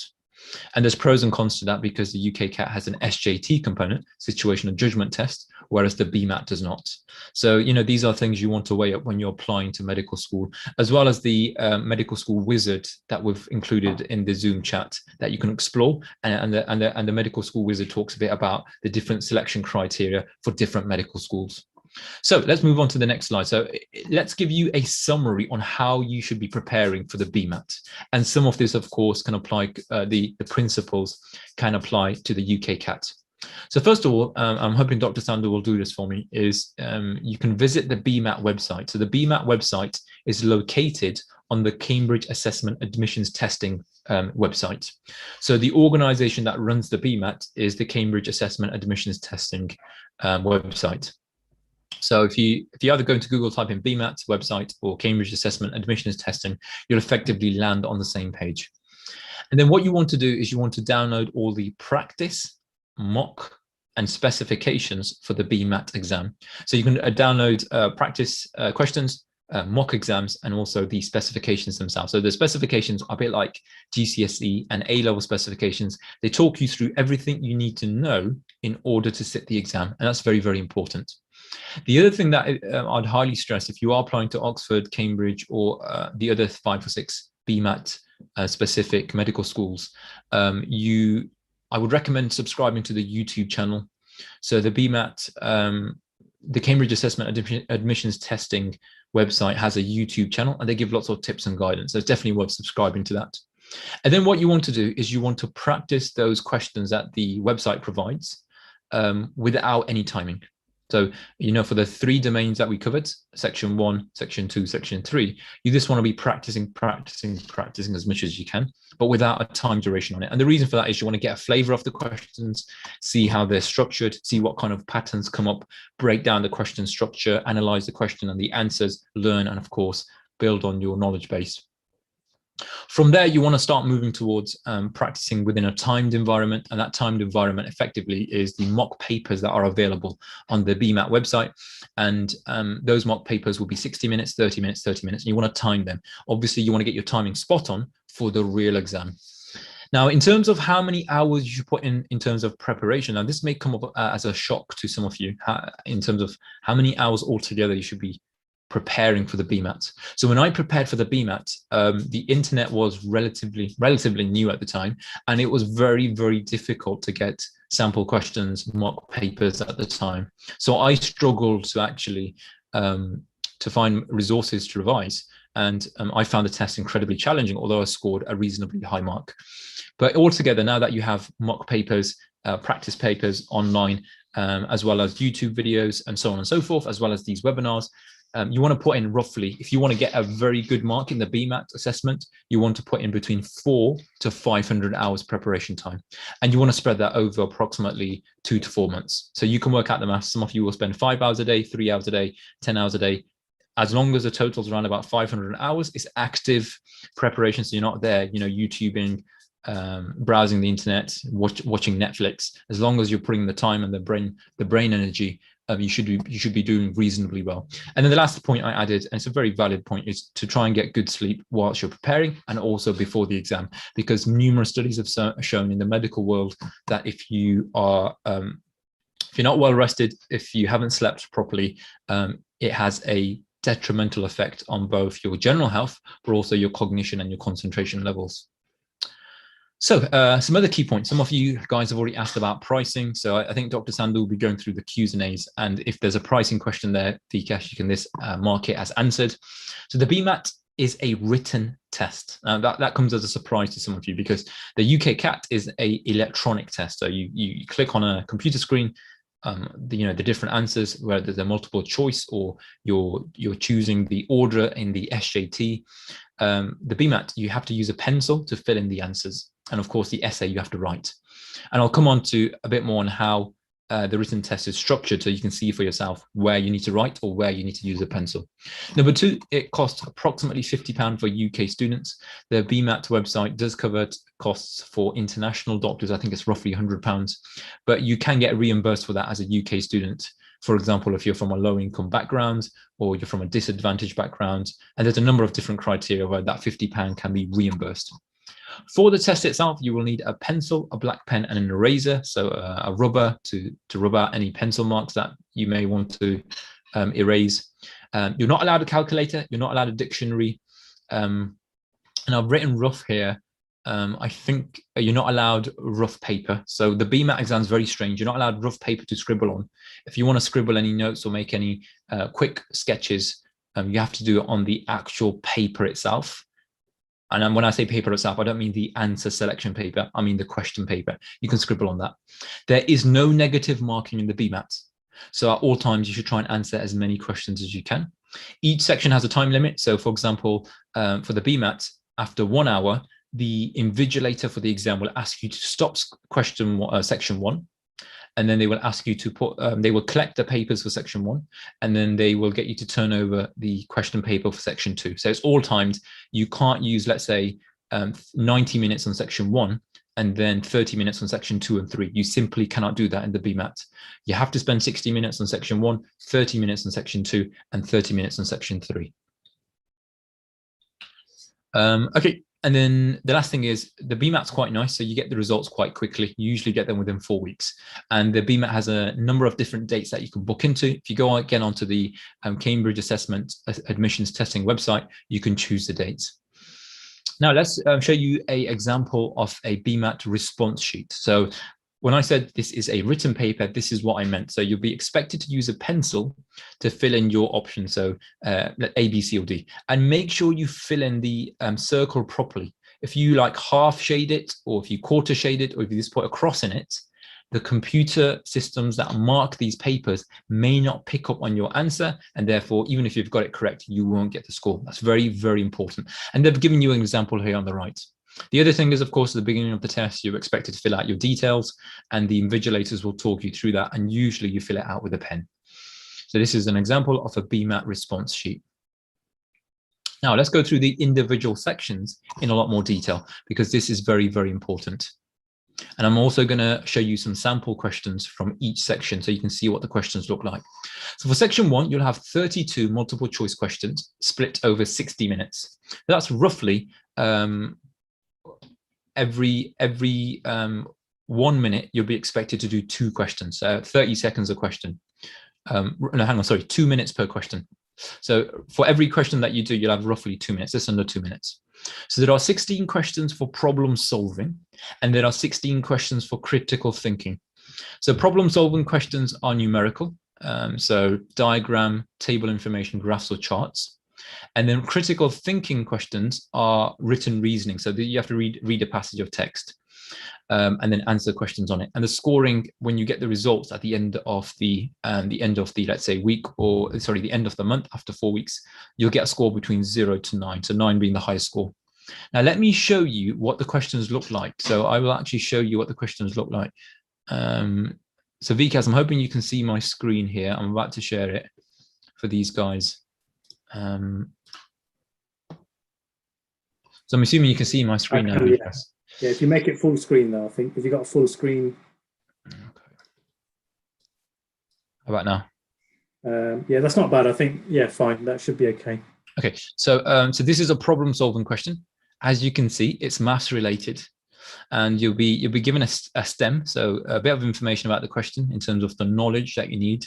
And there's pros and cons to that because the UKCAT has an SJT component, situational judgment test, whereas the BMAT does not. So, these are things you want to weigh up when you're applying to medical school, as well as the medical school wizard that we've included in the Zoom chat that you can explore. And the medical school wizard talks a bit about the different selection criteria for different medical schools. So let's move on to the next slide. So let's give you a summary on how you should be preparing for the BMAT. And some of this, of course, can apply, the principles can apply to the UKCAT. So first of all, I'm hoping Dr. Sandhu will do this for me, is you can visit the BMAT website. So the BMAT website is located on the Cambridge Assessment Admissions Testing website. So the organization that runs the BMAT is the Cambridge Assessment Admissions Testing website. So if you either go into Google, type in BMAT website or Cambridge Assessment Admissions Testing, you'll effectively land on the same page. And then what you want to do is you want to download all the practice, mock, and specifications for the BMAT exam. So you can download practice questions, mock exams, and also the specifications themselves. So the specifications are a bit like GCSE and A-level specifications. They talk you through everything you need to know in order to sit the exam, and that's very, very important. The other thing that I'd highly stress, if you are applying to Oxford, Cambridge, or the other 5 or 6 BMAT specific medical schools, I would recommend subscribing to the YouTube channel. So the BMAT, the Cambridge Assessment Admissions Testing website has a YouTube channel, and they give lots of tips and guidance. So it's definitely worth subscribing to that. And then what you want to do is you want to practice those questions that the website provides without any timing. So, for the 3 domains that we covered, section 1, section 2, section 3, you just want to be practicing as much as you can, but without a time duration on it. And the reason for that is you want to get a flavor of the questions, see how they're structured, see what kind of patterns come up, break down the question structure, analyze the question and the answers, learn, and of course, build on your knowledge base. From there, you want to start moving towards practicing within a timed environment, and that timed environment effectively is the mock papers that are available on the BMAT website. And those mock papers will be 60 minutes, 30 minutes, 30 minutes, and you want to time them. Obviously, you want to get your timing spot on for the real exam. Now, in terms of how many hours you should put in terms of preparation, now this may come up as a shock to some of you in terms of how many hours altogether you should be preparing for the BMAT. So when I prepared for the BMAT, the internet was relatively new at the time, and it was very, very difficult to get sample questions, mock papers at the time. So I struggled to actually to find resources to revise, and I found the test incredibly challenging, although I scored a reasonably high mark. But altogether, now that you have mock papers, practice papers online, as well as YouTube videos and so on and so forth, as well as these webinars, you want to put in roughly, if you want to get a very good mark in the BMAT assessment, you want to put in between 400 to 500 hours preparation time. And you want to spread that over approximately 2 to 4 months. So you can work out the math. Some of you will spend 5 hours a day, 3 hours a day, 10 hours a day. As long as the total's around about 500 hours, it's active preparation. So you're not there, YouTubing, browsing the internet, watching Netflix. As long as you're putting the time and the brain energy, you should be doing reasonably well. And then the last point I added, and it's a very valid point, is to try and get good sleep whilst you're preparing and also before the exam, because numerous studies have shown in the medical world that if you are if you're not well rested, if you haven't slept properly, it has a detrimental effect on both your general health, but also your cognition and your concentration levels. So some other key points. Some of you guys have already asked about pricing. So I think Dr. Sandhu will be going through the Q's and A's. And if there's a pricing question there, Vikash, you can mark it as answered. So the BMAT is a written test. That comes as a surprise to some of you, because the UKCAT is a electronic test. So you click on a computer screen, the different answers, whether they're multiple choice or you're choosing the order in the SJT. The BMAT, you have to use a pencil to fill in the answers. And of course, the essay you have to write. And I'll come on to a bit more on how the written test is structured, so you can see for yourself where you need to write or where you need to use a pencil. Number 2, it costs approximately £50 for UK students. The BMAT website does cover costs for international doctors. I think it's roughly £100, but you can get reimbursed for that as a UK student. For example, if you're from a low income background or you're from a disadvantaged background, and there's a number of different criteria where that £50 can be reimbursed. For the test itself, you will need a pencil, a black pen, and an eraser, so a rubber to rub out any pencil marks that you may want to erase. You're not allowed a calculator, you're not allowed a dictionary, and I've written rough here. I think you're not allowed rough paper. So the BMAT exam is very strange. You're not allowed rough paper to scribble on. If you want to scribble any notes or make any quick sketches, you have to do it on the actual paper itself. And when I say paper itself, I don't mean the answer selection paper. I mean the question paper. You can scribble on that. There is no negative marking in the BMAT. So at all times, you should try and answer as many questions as you can. Each section has a time limit. So for example, for the BMAT, after 1 hour, the invigilator for the exam will ask you to stop section 1. And then they will ask you to put, they will collect the papers for section 1, and then they will get you to turn over the question paper for section 2. So it's all timed. You can't use, let's say, 90 minutes on section 1 and then 30 minutes on section 2 and 3. You simply cannot do that in the BMAT. You have to spend 60 minutes on section 1, 30 minutes on section 2, and 30 minutes on section 3. Okay. And then the last thing is the BMAT's quite nice. So you get the results quite quickly. You usually get them within 4 weeks. And the BMAT has a number of different dates that you can book into. If you go again onto the Cambridge Assessment Admissions Testing website, you can choose the dates. Now let's show you an example of a BMAT response sheet. So when I said this is a written paper, this is what I meant. So you'll be expected to use a pencil to fill in your options. So A, B, C, or D, and make sure you fill in the circle properly. If you like half shade it, or if you quarter shade it, or if you just put a cross in it, the computer systems that mark these papers may not pick up on your answer. And therefore, even if you've got it correct, you won't get the score. That's very, very important. And they've given you an example here on the right. The other thing is, of course, at the beginning of the test, you're expected to fill out your details, and the invigilators will talk you through that. And usually you fill it out with a pen. So this is an example of a BMAT response sheet. Now let's go through the individual sections in a lot more detail, because this is very, very important. And I'm also going to show you some sample questions from each section so you can see what the questions look like. So for section 1, you'll have 32 multiple choice questions split over 60 minutes. That's roughly every 1 minute, you'll be expected to do 2 questions. So 30 seconds a question. No, hang on, sorry, 2 minutes per question. So for every question that you do, you'll have roughly 2 minutes, just under 2 minutes. So there are 16 questions for problem solving, and there are 16 questions for critical thinking. So problem solving questions are numerical. So diagram, table information, graphs or charts. And then critical thinking questions are written reasoning. So you have to read a passage of text and then answer questions on it. And the scoring, when you get the results at the end of the let's say week, or sorry, the end of the month after 4 weeks, you'll get a score between 0 to 9. So 9 being the highest score. Now let me show you what the questions look like. So I will actually show you what the questions look like. So VCAS, I'm hoping you can see my screen here. I'm about to share it for these guys. So I'm assuming you can see my screen now. Yeah. Yeah, if you make it full screen though, I think. If you got a full screen. Okay. How about now? Yeah, that's not bad. I think, yeah, fine. That should be okay. Okay, so so this is a problem solving question. As you can see, it's maths related, and you'll be given a STEM, so a bit of information about the question in terms of the knowledge that you need.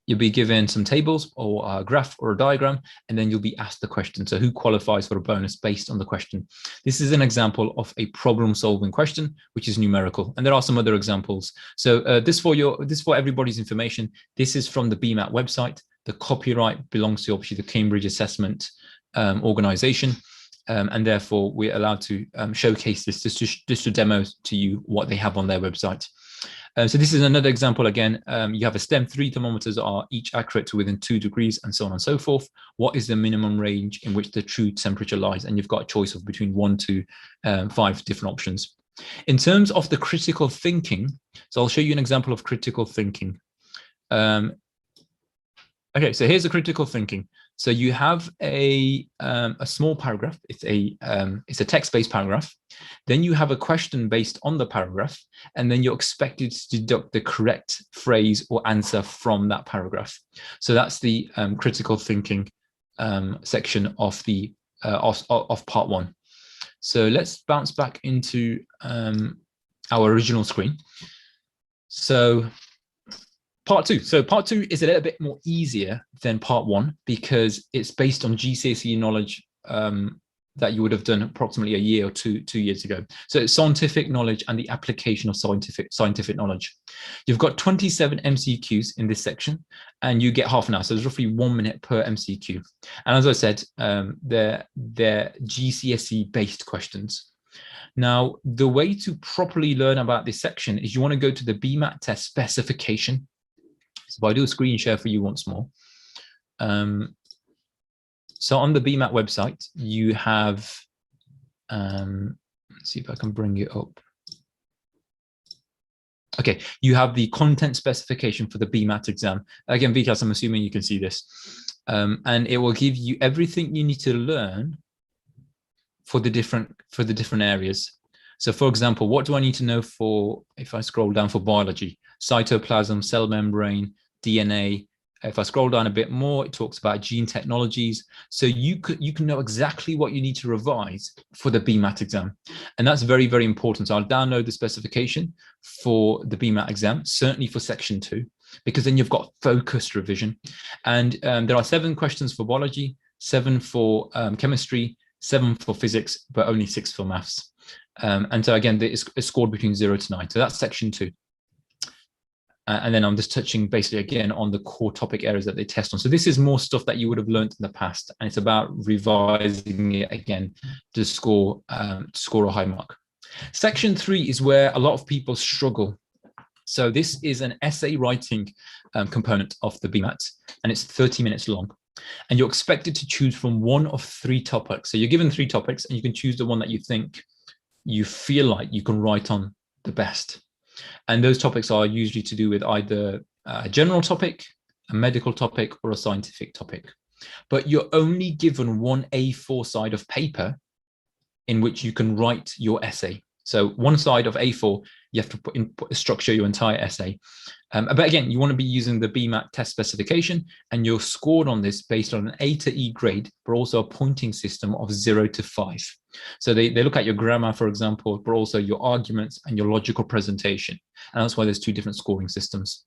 You'll be given some tables or a graph or a diagram, and then you'll be asked the question. So who qualifies for a bonus based on the question? This is an example of a problem solving question, which is numerical. And there are some other examples. So this for everybody's information, this is from the BMAT website. The copyright belongs to obviously the Cambridge Assessment organization. And therefore we're allowed to showcase this just to demo to you what they have on their website. So this is another example again. You have a STEM, 3 thermometers are each accurate to within 2 degrees and so on and so forth. What is the minimum range in which the true temperature lies? And you've got a choice of between 1 to 5 different options. In terms of the critical thinking, so I'll show you an example of critical thinking. Okay, so here's the critical thinking. So you have a small paragraph. It's a text-based paragraph. Then you have a question based on the paragraph, and then you're expected to deduct the correct phrase or answer from that paragraph. So that's the critical thinking section of the of part 1. So let's bounce back into our original screen. So part 2. So part 2 is a little bit more easier than part 1 because it's based on GCSE knowledge that you would have done approximately a year or two years ago. So it's scientific knowledge and the application of scientific knowledge. You've got 27 MCQs in this section, and you get half an hour. So there's roughly 1 minute per MCQ. And as I said, they're GCSE based questions. Now, the way to properly learn about this section is you want to go to the BMAT test specification. So if I do a screen share for you once more. So on the BMAT website, you have, let's see if I can bring it up. Okay, you have the content specification for the BMAT exam. Again, Vikas, I'm assuming you can see this. And it will give you everything you need to learn for the different areas. So for example, what do I need to know for, if I scroll down for biology, cytoplasm, cell membrane, DNA. If I scroll down a bit more, it talks about gene technologies. So you can know exactly what you need to revise for the BMAT exam. And that's very, very important. So I'll download the specification for the BMAT exam, certainly for section 2, because then you've got focused revision. And there are 7 questions for biology, 7 for chemistry, 7 for physics, but only 6 for maths. And so again, it's scored between 0 to 9. So that's section 2. And then I'm just touching basically again on the core topic areas that they test on. So this is more stuff that you would have learned in the past, and it's about revising it again to score a high mark. Section 3 is where a lot of people struggle. So this is an essay writing component of the BMAT, and it's 30 minutes long. And you're expected to choose from one of 3 topics. So you're given 3 topics, and you can choose the one that you feel like you can write on the best. And those topics are usually to do with either a general topic, a medical topic, or a scientific topic. But you're only given one A4 side of paper in which you can write your essay. So one side of A4, you have to structure your entire essay. But again, you want to be using the BMAT test specification, and you're scored on this based on an A to E grade, but also a pointing system of 0 to 5. So they look at your grammar, for example, but also your arguments and your logical presentation. And that's why there's 2 different scoring systems.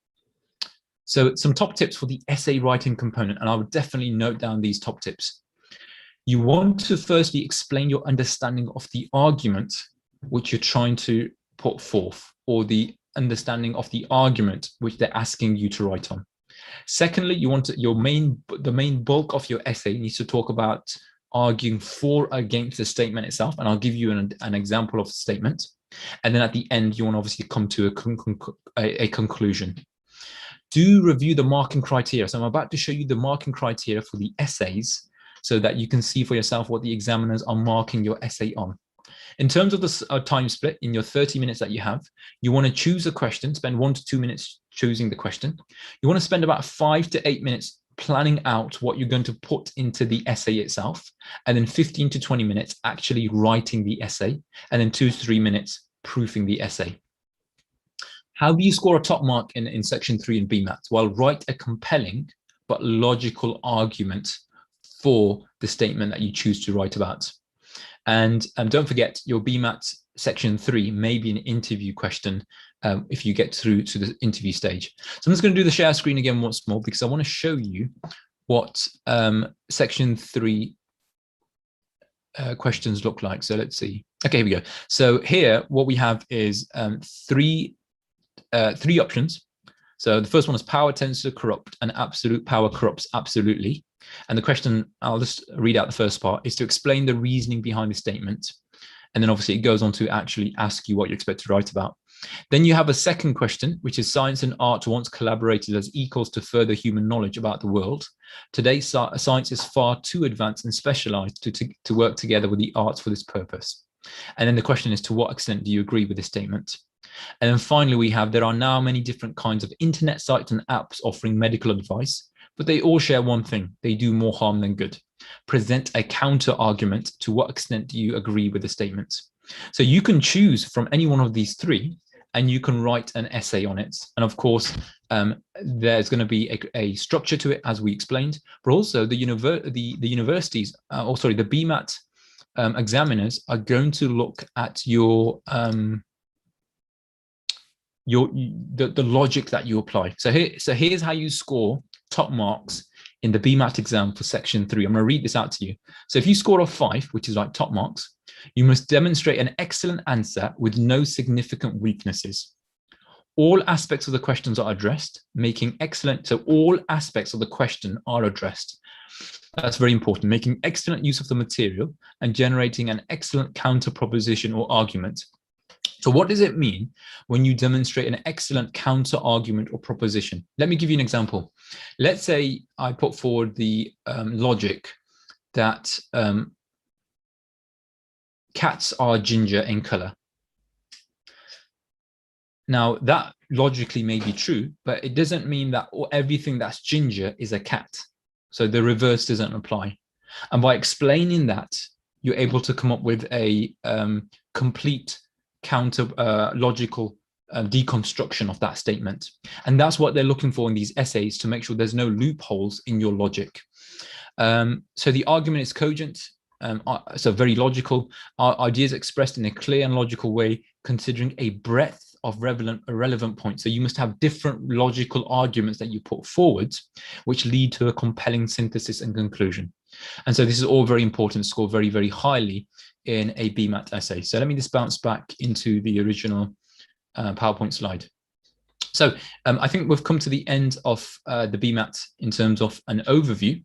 So some top tips for the essay writing component, and I would definitely note down these top tips. You want to firstly explain your understanding of the argument which you're trying to put forth, or the understanding of the argument which they're asking you to write on. Secondly, you want to, the main bulk of your essay needs to talk about arguing for or against the statement itself, and I'll give you an example of the statement. And then at the end, you want to obviously come to a conclusion. Do review the marking criteria. So I'm about to show you the marking criteria for the essays so that you can see for yourself what the examiners are marking your essay on. In terms of the time split, in your 30 minutes that you have, you want to choose a question, spend 1 to 2 minutes choosing the question. You want to spend about 5 to 8 minutes planning out what you're going to put into the essay itself, and then 15 to 20 minutes actually writing the essay, and then 2 to 3 minutes proofing the essay. How do you score a top mark in section 3 in BMAT? Well, write a compelling but logical argument for the statement that you choose to write about. And don't forget, your BMAT section 3 may be an interview question if you get through to the interview stage. So I'm just going to do the share screen again once more, because I want to show you what section 3 questions look like. So let's see. Okay, here we go. So here, what we have is three options. So the first one is power tends to corrupt, and absolute power corrupts absolutely. And the question, I'll just read out the first part, is to explain the reasoning behind the statement. And then obviously it goes on to actually ask you what you expect to write about. Then you have a second question, which is science and art once collaborated as equals to further human knowledge about the world. Today, science is far too advanced and specialized to work together with the arts for this purpose. And then the question is, to what extent do you agree with this statement? And then finally, we have, there are now many different kinds of internet sites and apps offering medical advice, but they all share one thing: they do more harm than good. Present a counter argument. To what extent do you agree with the statement? So you can choose from any one of these 3, and you can write an essay on it. And of course, there's going to be a structure to it, as we explained, but also the universities, the BMAT examiners are going to look at the logic that you apply. So here's how you score top marks in the BMAT exam for section 3. I'm going to read this out to you. So if you score a 5, which is like top marks, you must demonstrate an excellent answer with no significant weaknesses. All aspects of the questions are addressed, making excellent. So all aspects of the question are addressed. That's very important. Making excellent use of the material and generating an excellent counter proposition or argument. So what does it mean when you demonstrate an excellent counter argument or proposition? Let me give you an example. Let's say I put forward the logic that cats are ginger in color. Now, that logically may be true, but it doesn't mean that everything that's ginger is a cat. So the reverse doesn't apply. And by explaining that, you're able to come up with a complete counter logical deconstruction of that statement. And that's what they're looking for in these essays, to make sure there's no loopholes in your logic. So the argument is cogent, so very logical. Our ideas expressed in a clear and logical way, considering a breadth of relevant points. So you must have different logical arguments that you put forward, which lead to a compelling synthesis and conclusion. And so this is all very important to score very, very highly in a BMAT essay. So let me just bounce back into the original PowerPoint slide. So I think we've come to the end of the BMAT in terms of an overview.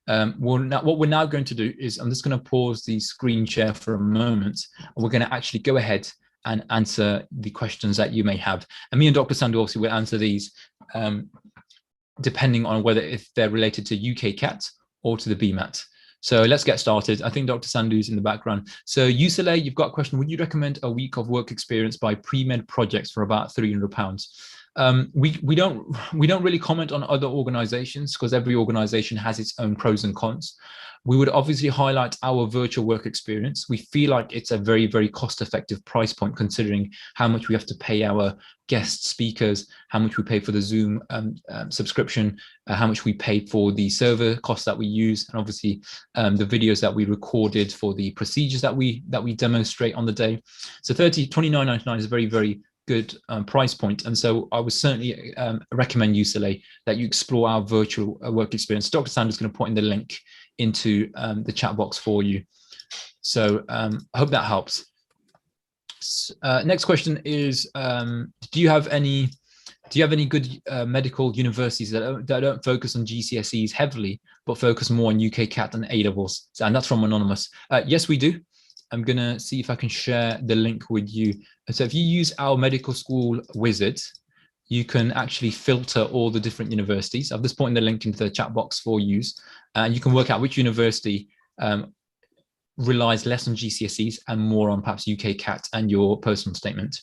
What we're now going to do is, I'm just going to pause the screen share for a moment, and we're going to actually go ahead and answer the questions that you may have. And me and Dr. Sandhu obviously will answer these depending on whether if they're related to UKCAT or to the BMAT. So let's get started. I think Dr. Sandhu's in the background. So UCLA, you've got a question. Would you recommend a week of work experience by pre-med projects for about £300? We don't really comment on other organizations because every organization has its own pros and cons. We would obviously highlight our virtual work experience. We feel like it's a very, very cost-effective price point considering how much we have to pay our guest speakers, how much we pay for the Zoom subscription, how much we pay for the server costs that we use, and obviously the videos that we recorded for the procedures that we demonstrate on the day. So $29.99 is a very, very good price point. And so I would certainly recommend UCLA that you explore our virtual work experience. Dr. Sanders is going to put in the link into the chat box for you. So I hope that helps. Next question is, do you have any good medical universities that don't focus on GCSEs heavily, but focus more on UKCAT and A-levels? And that's from Anonymous. Yes, we do. I'm going to see if I can share the link with you. So if you use our medical school wizard, you can actually filter all the different universities. I've just put in the link into the chat box for use, and you can work out which university relies less on GCSEs and more on perhaps UKCAT and your personal statement.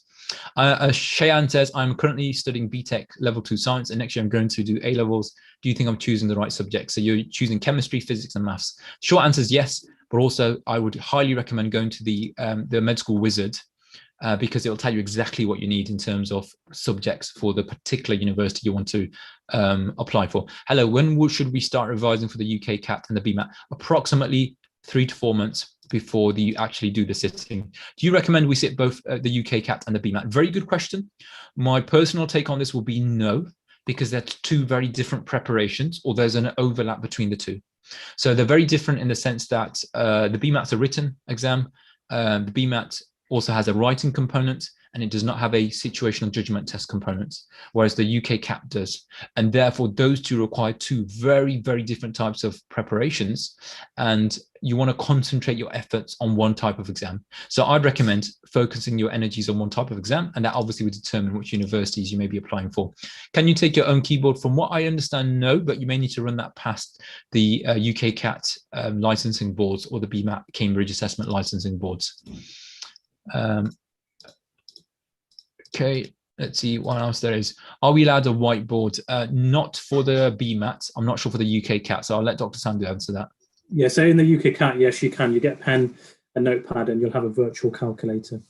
Cheyenne says, I'm currently studying BTEC level 2 science, and next year I'm going to do A-levels. Do you think I'm choosing the right subject? So you're choosing chemistry, physics, and maths. Short answer is yes, but also I would highly recommend going to the med school wizard because it will tell you exactly what you need in terms of subjects for the particular university you want to apply for. Hello, when should we start revising for the UKCAT and the BMAT? Approximately 3 to 4 months before you actually do the sitting. Do you recommend we sit both the UKCAT and the BMAT? Very good question. My personal take on this will be no, because they're two very different preparations, or there's an overlap between the two. So they're very different in the sense that the BMAT's a written exam. The BMAT also has a writing component, and it does not have a situational judgment test component, whereas the UKCAT does. And therefore, those two require two very, very different types of preparations, and you want to concentrate your efforts on one type of exam. So I'd recommend focusing your energies on one type of exam, and that obviously would determine which universities you may be applying for. Can you take your own keyboard? From what I understand, no, but you may need to run that past the UKCAT licensing boards or the BMAT Cambridge Assessment licensing boards. Okay, let's see what else there is. Are we allowed a whiteboard? Not for the BMAT. I'm not sure for the UKCAT, so I'll let Dr. Sandu answer that. Yeah, so in the UKCAT, yes, you can. You get a pen, a notepad, and you'll have a virtual calculator.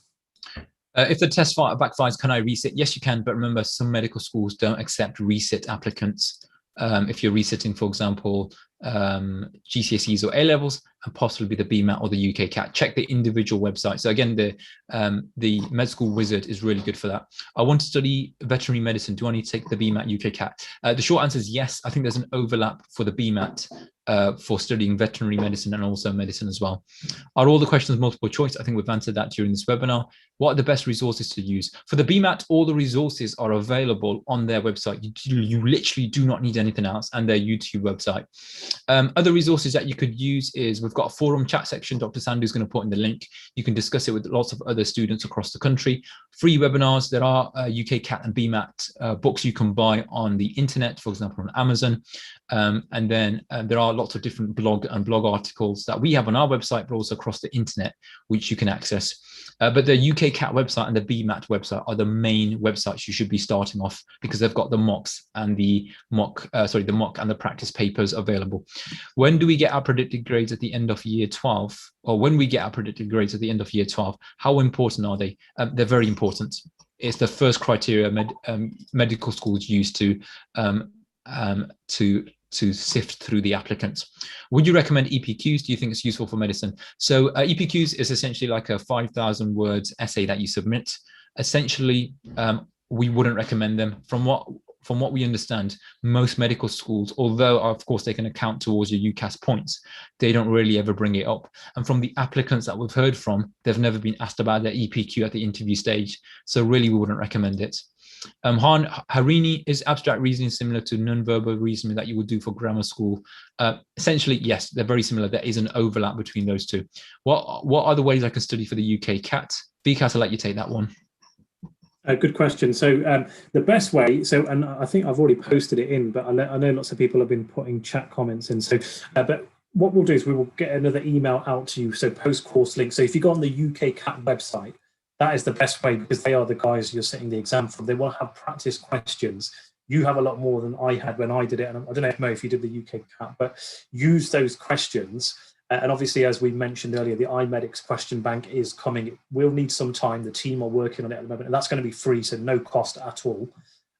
If the test backfires, can I resit? Yes, you can, but remember, some medical schools don't accept resit applicants. If you're resitting, for example, GCSEs or A-levels, and possibly the BMAT or the UKCAT. Check the individual website. So again, the med school wizard is really good for that. I want to study veterinary medicine. Do I need to take the BMAT UKCAT? The short answer is yes. I think there's an overlap for the BMAT for studying veterinary medicine and also medicine as well. Are all the questions multiple choice? I think we've answered that during this webinar. What are the best resources to use? For the BMAT, all the resources are available on their website. You literally do not need anything else, and their YouTube website. Other resources that you could use is we've got a forum chat section. Dr. Sandu is going to put in the link. You can discuss it with lots of other students across the country. Free webinars. There are UKCAT and BMAT books you can buy on the internet, for example, on Amazon. And then there are lots of different blog articles that we have on our website, but also across the internet, which you can access. But the UKCAT website and the BMAT website are the main websites you should be starting off, because they've got the mocks and the mock and the practice papers available. When do we get our predicted grades at the end of year 12? Or when we get our predicted grades at the end of year 12, how important are they? They're very important. It's the first criteria medical schools use to sift through the applicants. Would you recommend EPQs? Do you think it's useful for medicine? So EPQs is essentially like a 5,000 words essay that you submit. Essentially, we wouldn't recommend them. From what we understand, most medical schools, although of course they can account towards your UCAS points, they don't really ever bring it up. And from the applicants that we've heard from, they've never been asked about their EPQ at the interview stage. So really, we wouldn't recommend it. Harini, is abstract reasoning similar to non-verbal reasoning that you would do for grammar school? Essentially, yes, they're very similar. There is an overlap between those two. What are the ways I can study for the UKCAT? BCAT, I'll let you take that one. Good question. So the best way, and I think I've already posted it in, but I know lots of people have been putting chat comments in. So, but what we'll do is we will get another email out to you. So post-course link. So if you go on the UKCAT website, that is the best way, because they are the guys you're sitting the exam from. They will have practice questions. You have a lot more than I had when I did it. And I don't know, Mo, if you did the UKCAT, but use those questions. And obviously, as we mentioned earlier, the iMedics question bank is coming. It will need some time. The team are working on it at the moment, and that's going to be free, so no cost at all.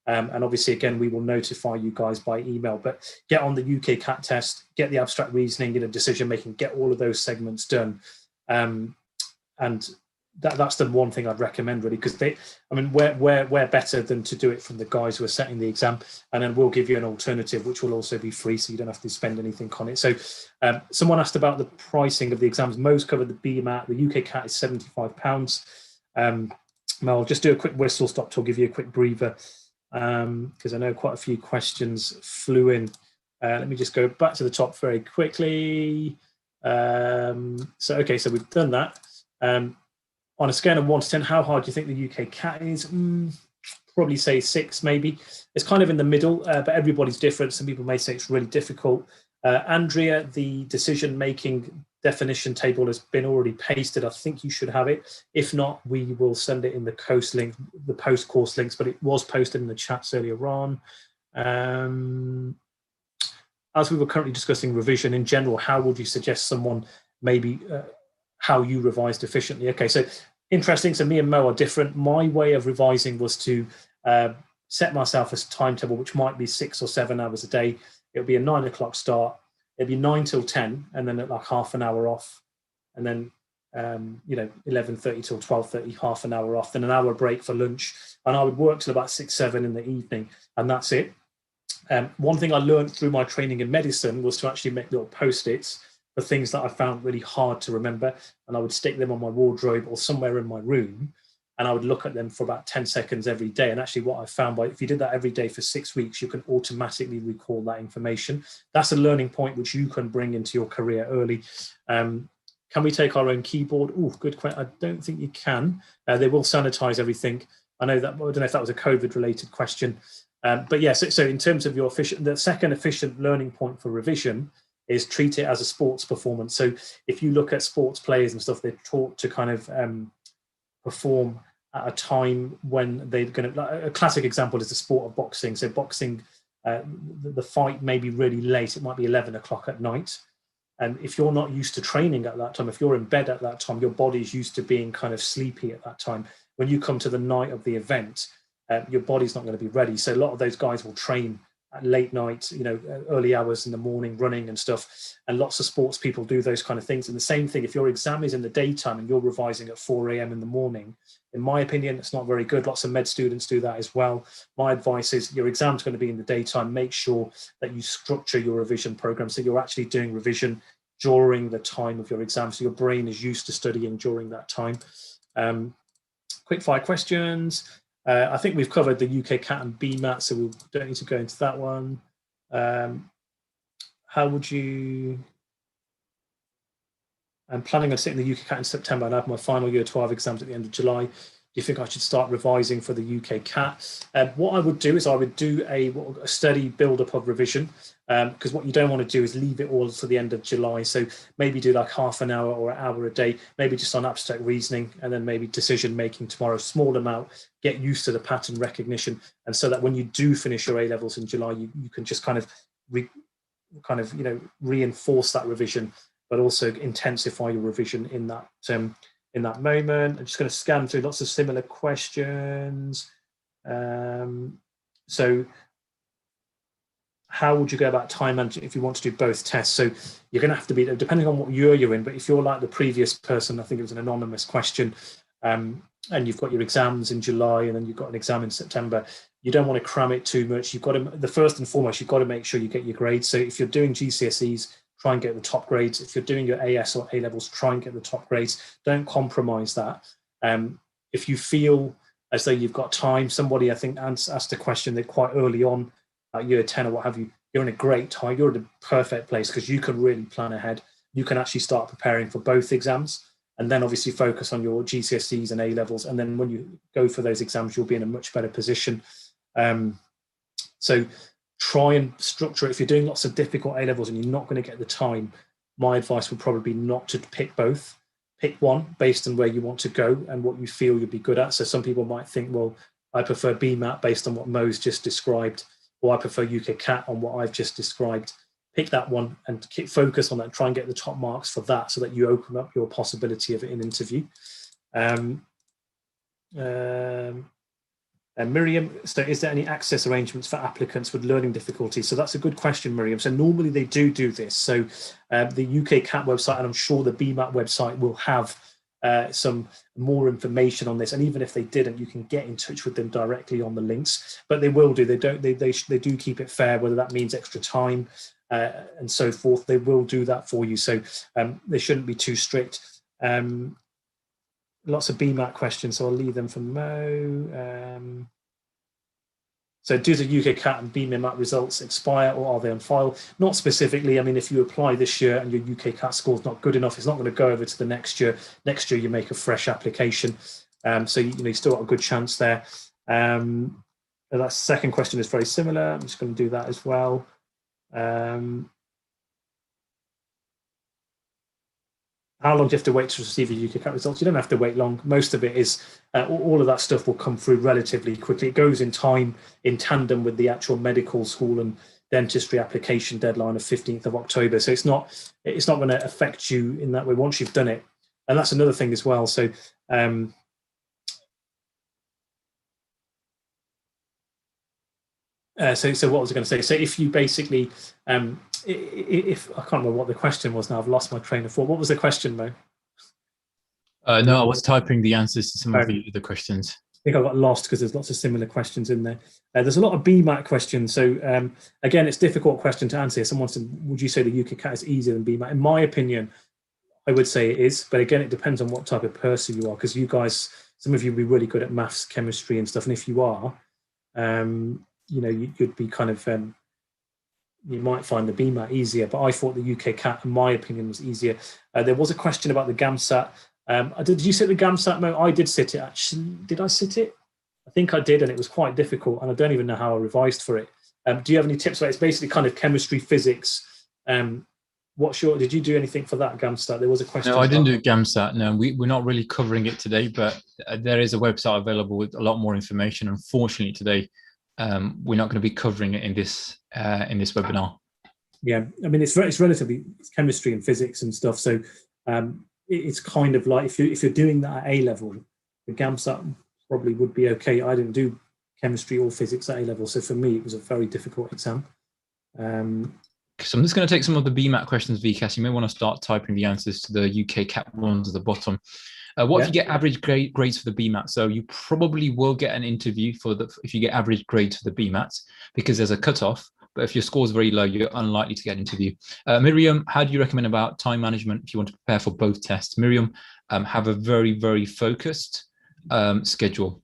And obviously, again, we will notify you guys by email. But get on the UKCAT test, get the abstract reasoning, decision making, get all of those segments done. And that's the one thing I'd recommend, really, because we're better than to do it from the guys who are setting the exam, and then we'll give you an alternative which will also be free, so you don't have to spend anything on it. So someone asked about the pricing of the exams. Most covered the BMAT. The UKCAT is £75. I'll just do a quick whistle stop to give you a quick breather, because I know quite a few questions flew in. Let me just go back to the top very quickly. So we've done that. On a scale of 1 to 10, how hard do you think the UKCAT is? Probably say 6, maybe. It's kind of in the middle, but everybody's different. Some people may say it's really difficult. Andrea, the decision-making definition table has been already pasted. I think you should have it. If not, we will send it in the post course links, but it was posted in the chats earlier on. As we were currently discussing revision in general, how would you suggest someone maybe how you revised efficiently? Okay, so interesting. So me and Mo are different. My way of revising was to set myself a timetable, which might be 6 or 7 hours a day. It'll be a 9 o'clock start. It'll be 9 till 10, and then like half an hour off, and then 11:30 till 12:30, half an hour off, then an hour break for lunch, and I would work till about 6, 7 in the evening, and that's it. One thing I learned through my training in medicine was to actually make little post-its for things that I found really hard to remember, and I would stick them on my wardrobe or somewhere in my room, and I would look at them for about 10 seconds every day. And actually what I found, if you did that every day for 6 weeks, you can automatically recall that information. That's a learning point which you can bring into your career early. Can we take our own keyboard? Oh, good question. I don't think you can. They will sanitize everything. I know that. I don't know if that was a COVID-related question. But yes, so in terms of the second efficient learning point for revision is treat it as a sports performance. So if you look at sports players and stuff, they're taught to kind of perform at a time when they're going to. A classic example is the sport of boxing. So boxing, the fight may be really late. It might be 11 o'clock at night. And if you're not used to training at that time, if you're in bed at that time, your body's used to being kind of sleepy at that time. When you come to the night of the event, your body's not going to be ready. So a lot of those guys will train at late night, early hours in the morning, running and stuff. And lots of sports people do those kind of things. And the same thing, if your exam is in the daytime and you're revising at 4 a.m. in the morning, in my opinion, it's not very good. Lots of med students do that as well. My advice is your exam's going to be in the daytime. Make sure that you structure your revision program so you're actually doing revision during the time of your exam, so your brain is used to studying during that time. Quick fire questions. I think we've covered the UKCAT and BMAT, so we don't need to go into that one. How would you... I'm planning on sitting the UKCAT in September and I have my final year 12 exams at the end of July. Do you think I should start revising for the UKCAT? What I would do is I would do a steady build-up of revision, because what you don't want to do is leave it all to the end of July. So maybe do like half an hour or an hour a day, maybe just on abstract reasoning, and then maybe decision making tomorrow, small amount, get used to the pattern recognition. And so that when you do finish your A-levels in July, you can just kind of reinforce that revision, but also intensify your revision in that moment. I'm just going to scan through lots of similar questions. So how would you go about time management if you want to do both tests? So you're going to have to be, depending on what year you're in, but if you're like the previous person, I think it was an anonymous question, and you've got your exams in July and then you've got an exam in September, you don't want to cram it too much. You've got to, the first and foremost, you've got to make sure you get your grades. So if you're doing GCSEs, try and get the top grades. If you're doing your AS or A-levels, try and get the top grades. Don't compromise that. If you feel as though you've got time, somebody I think asked a question that quite early on, year 10 or what have you, you're in a great time. You're in a perfect place because you can really plan ahead. You can actually start preparing for both exams and then obviously focus on your GCSEs and A-levels. And then when you go for those exams, you'll be in a much better position. So try and structure it. If you're doing lots of difficult A-levels and you're not going to get the time, my advice would probably be not to pick both. pick one based on where you want to go and what you feel you'll be good at. So some people might think, well, I prefer BMAT based on what Mo's just described, or I prefer UKCAT on what I've just described. Pick that one and keep focus on that. Try and get the top marks for that so that you open up your possibility of an interview. Miriam, so is there any access arrangements for applicants with learning difficulties? So that's a good question, Miriam. So normally they do this. So the UKCAT website, and I'm sure the BMAT website will have some more information on this. And even if they didn't, you can get in touch with them directly on the links. But they will do. They do keep it fair, whether that means extra time and so forth. They will do that for you. So they shouldn't be too strict. Lots of BMAT questions, so I'll leave them for Mo. So do the UKCAT and BMAT results expire, or are they on file? Not specifically. I mean, if you apply this year and your UKCAT score is not good enough, it's not going to go over to the next year. Next year, you make a fresh application. So you still got a good chance there. That second question is very similar. I'm just going to do that as well. How long do you have to wait to receive your UKCAT results? You don't have to wait long. Most of it is, all of that stuff will come through relatively quickly. It goes in time in tandem with the actual medical school and dentistry application deadline of 15th of October. So it's not going to affect you in that way once you've done it. And that's another thing as well. So so what was I going to say? So if you basically, if I can't remember what the question was now, I've lost my train of thought. What was the question, Mo? No, I was typing the answers to some of the other questions. I think I got lost because there's lots of similar questions in there. There's a lot of BMAT questions. So again, it's a difficult question to answer. Someone said, would you say the UKCAT is easier than BMAT? In my opinion, I would say it is. But again, it depends on what type of person you are, because you guys, some of you will be really good at maths, chemistry and stuff. And if you are, you'd be kind of, you might find the BMAT easier, but I thought the UKCAT, in my opinion, was easier. There was a question about the GAMSAT. Did you sit the GAMSAT, Mo? I did sit it, actually. Did I sit it? I think I did, and it was quite difficult, and I don't even know how I revised for it. Do you have any tips for it? It's basically kind of chemistry, physics. Did you do anything for that GAMSAT? There was a question. No, I didn't do GAMSAT. No, we're not really covering it today, but there is a website available with a lot more information. Unfortunately, today, we're not going to be covering it in this webinar. Yeah, I mean, it's relatively chemistry and physics and stuff. So it's kind of like if you're doing that at A level, the GAMSAT probably would be okay. I didn't do chemistry or physics at A level, so for me it was a very difficult exam. So I'm just going to take some of the BMAT questions, VCAS. You may want to start typing the answers to the UKCAT ones at the bottom. If you get average grades for the BMAT? So you probably will get an interview if you get average grades for the BMAT, because there's a cutoff. But if your score is very low, you're unlikely to get an interview. Miriam, how do you recommend about time management if you want to prepare for both tests? Miriam, have a very, very focused schedule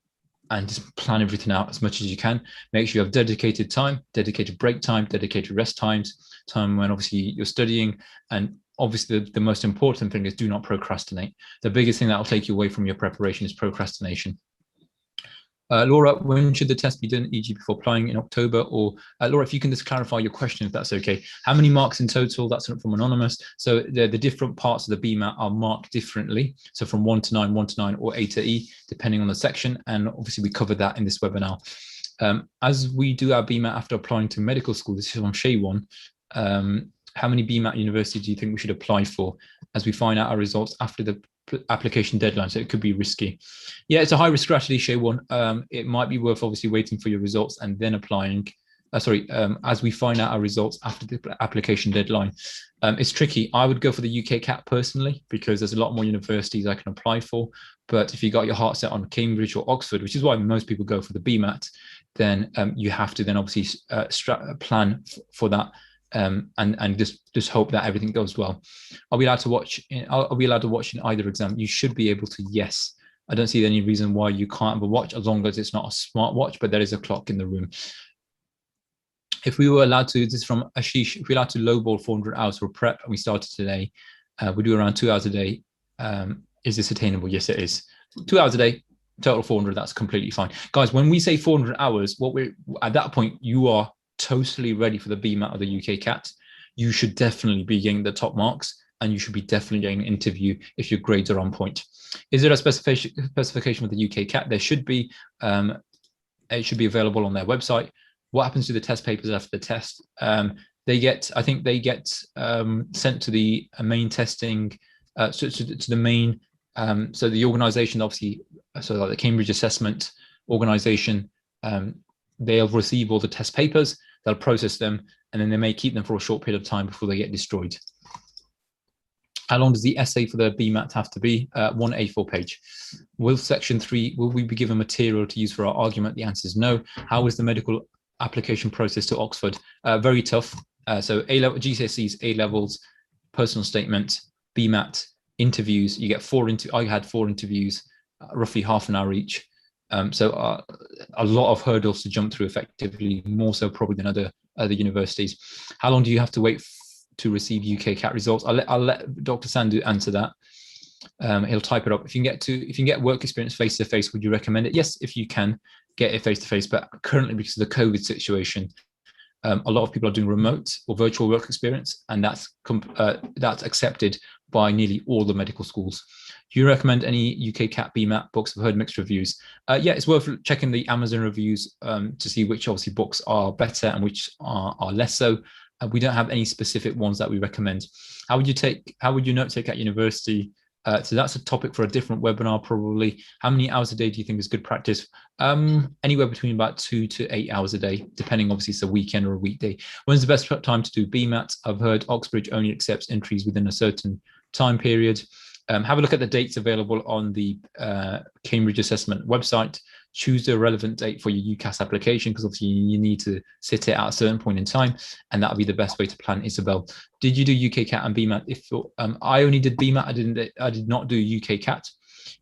and just plan everything out as much as you can. Make sure you have dedicated time, dedicated break time, dedicated rest times, time when obviously you're studying, and obviously the most important thing is do not procrastinate. The biggest thing that will take you away from your preparation is procrastination. Laura, when should the test be done, e.g. before applying in October? Or Laura, if you can just clarify your question, if that's okay. How many marks in total? That's from Anonymous. So the different parts of the BMAT are marked differently. So from 1 to 9, or A to E, depending on the section. And obviously we covered that in this webinar. As we do our BMAT after applying to medical school, this is on Shaywon. How many BMAT universities do you think we should apply for as we find out our results after the application deadline? So it could be risky. Yeah, it's a high risk strategy, Shaywon. It might be worth obviously waiting for your results and then applying. As we find out our results after the application deadline. It's tricky. I would go for the UKCAT personally, because there's a lot more universities I can apply for. But if you got your heart set on Cambridge or Oxford, which is why most people go for the BMAT, then you have to then obviously plan for that. And just hope that everything goes well. Are we allowed to watch in either exam? You should be able to, yes. I don't see any reason why you can't have a watch, as long as it's not a smart watch, but there is a clock in the room. If we were allowed to, this is from Ashish, if we're allowed to lowball 400 hours for prep, and we started today, we do around 2 hours a day. Is this attainable? Yes, it is. 2 hours a day, total 400, that's completely fine. Guys, when we say 400 hours, at that point, you are totally ready for the BMAT or the UKCAT. You should definitely be getting the top marks, and you should be definitely getting an interview if your grades are on point. Is there a specification with the UKCAT? There should be. It should be available on their website. What happens to the test papers after the test? They get sent to the main testing, to the main. So the organisation, obviously, so like the Cambridge Assessment Organisation, they'll receive all the test papers, they'll process them, and then they may keep them for a short period of time before they get destroyed. How long does the essay for the BMAT have to be? 1 A4 page. Will section 3, will we be given material to use for our argument? The answer is no. How is the medical application process to Oxford? Very tough. So A-level, GCSEs, A-levels, personal statement, BMAT, interviews. You get I had 4 interviews, roughly half an hour each. So a lot of hurdles to jump through effectively, more so probably than other universities. How long do you have to wait to receive UKCAT results? I'll let Dr. Sandhu answer that. He'll type it up. If you can get work experience face to face, would you recommend it? Yes, if you can get it face to face, but currently because of the COVID situation, a lot of people are doing remote or virtual work experience, and that's accepted by nearly all the medical schools. Do you recommend any UKCAT BMAT books? I've heard mixed reviews. Yeah, it's worth checking the Amazon reviews to see which obviously books are better and which are less so. We don't have any specific ones that we recommend. How would you note take at university? So that's a topic for a different webinar probably. How many hours a day do you think is good practice? Anywhere between about 2 to 8 hours a day, depending obviously it's a weekend or a weekday. When's the best time to do BMAT? I've heard Oxbridge only accepts entries within a certain time period. Have a look at the dates available on the Cambridge Assessment website. Choose the relevant date for your UCAS application, because obviously you need to sit it at a certain point in time, and that'll be the best way to plan. Isabel, did you do UKCAT and BMAT? If I only did BMAT, I did not do UKCAT.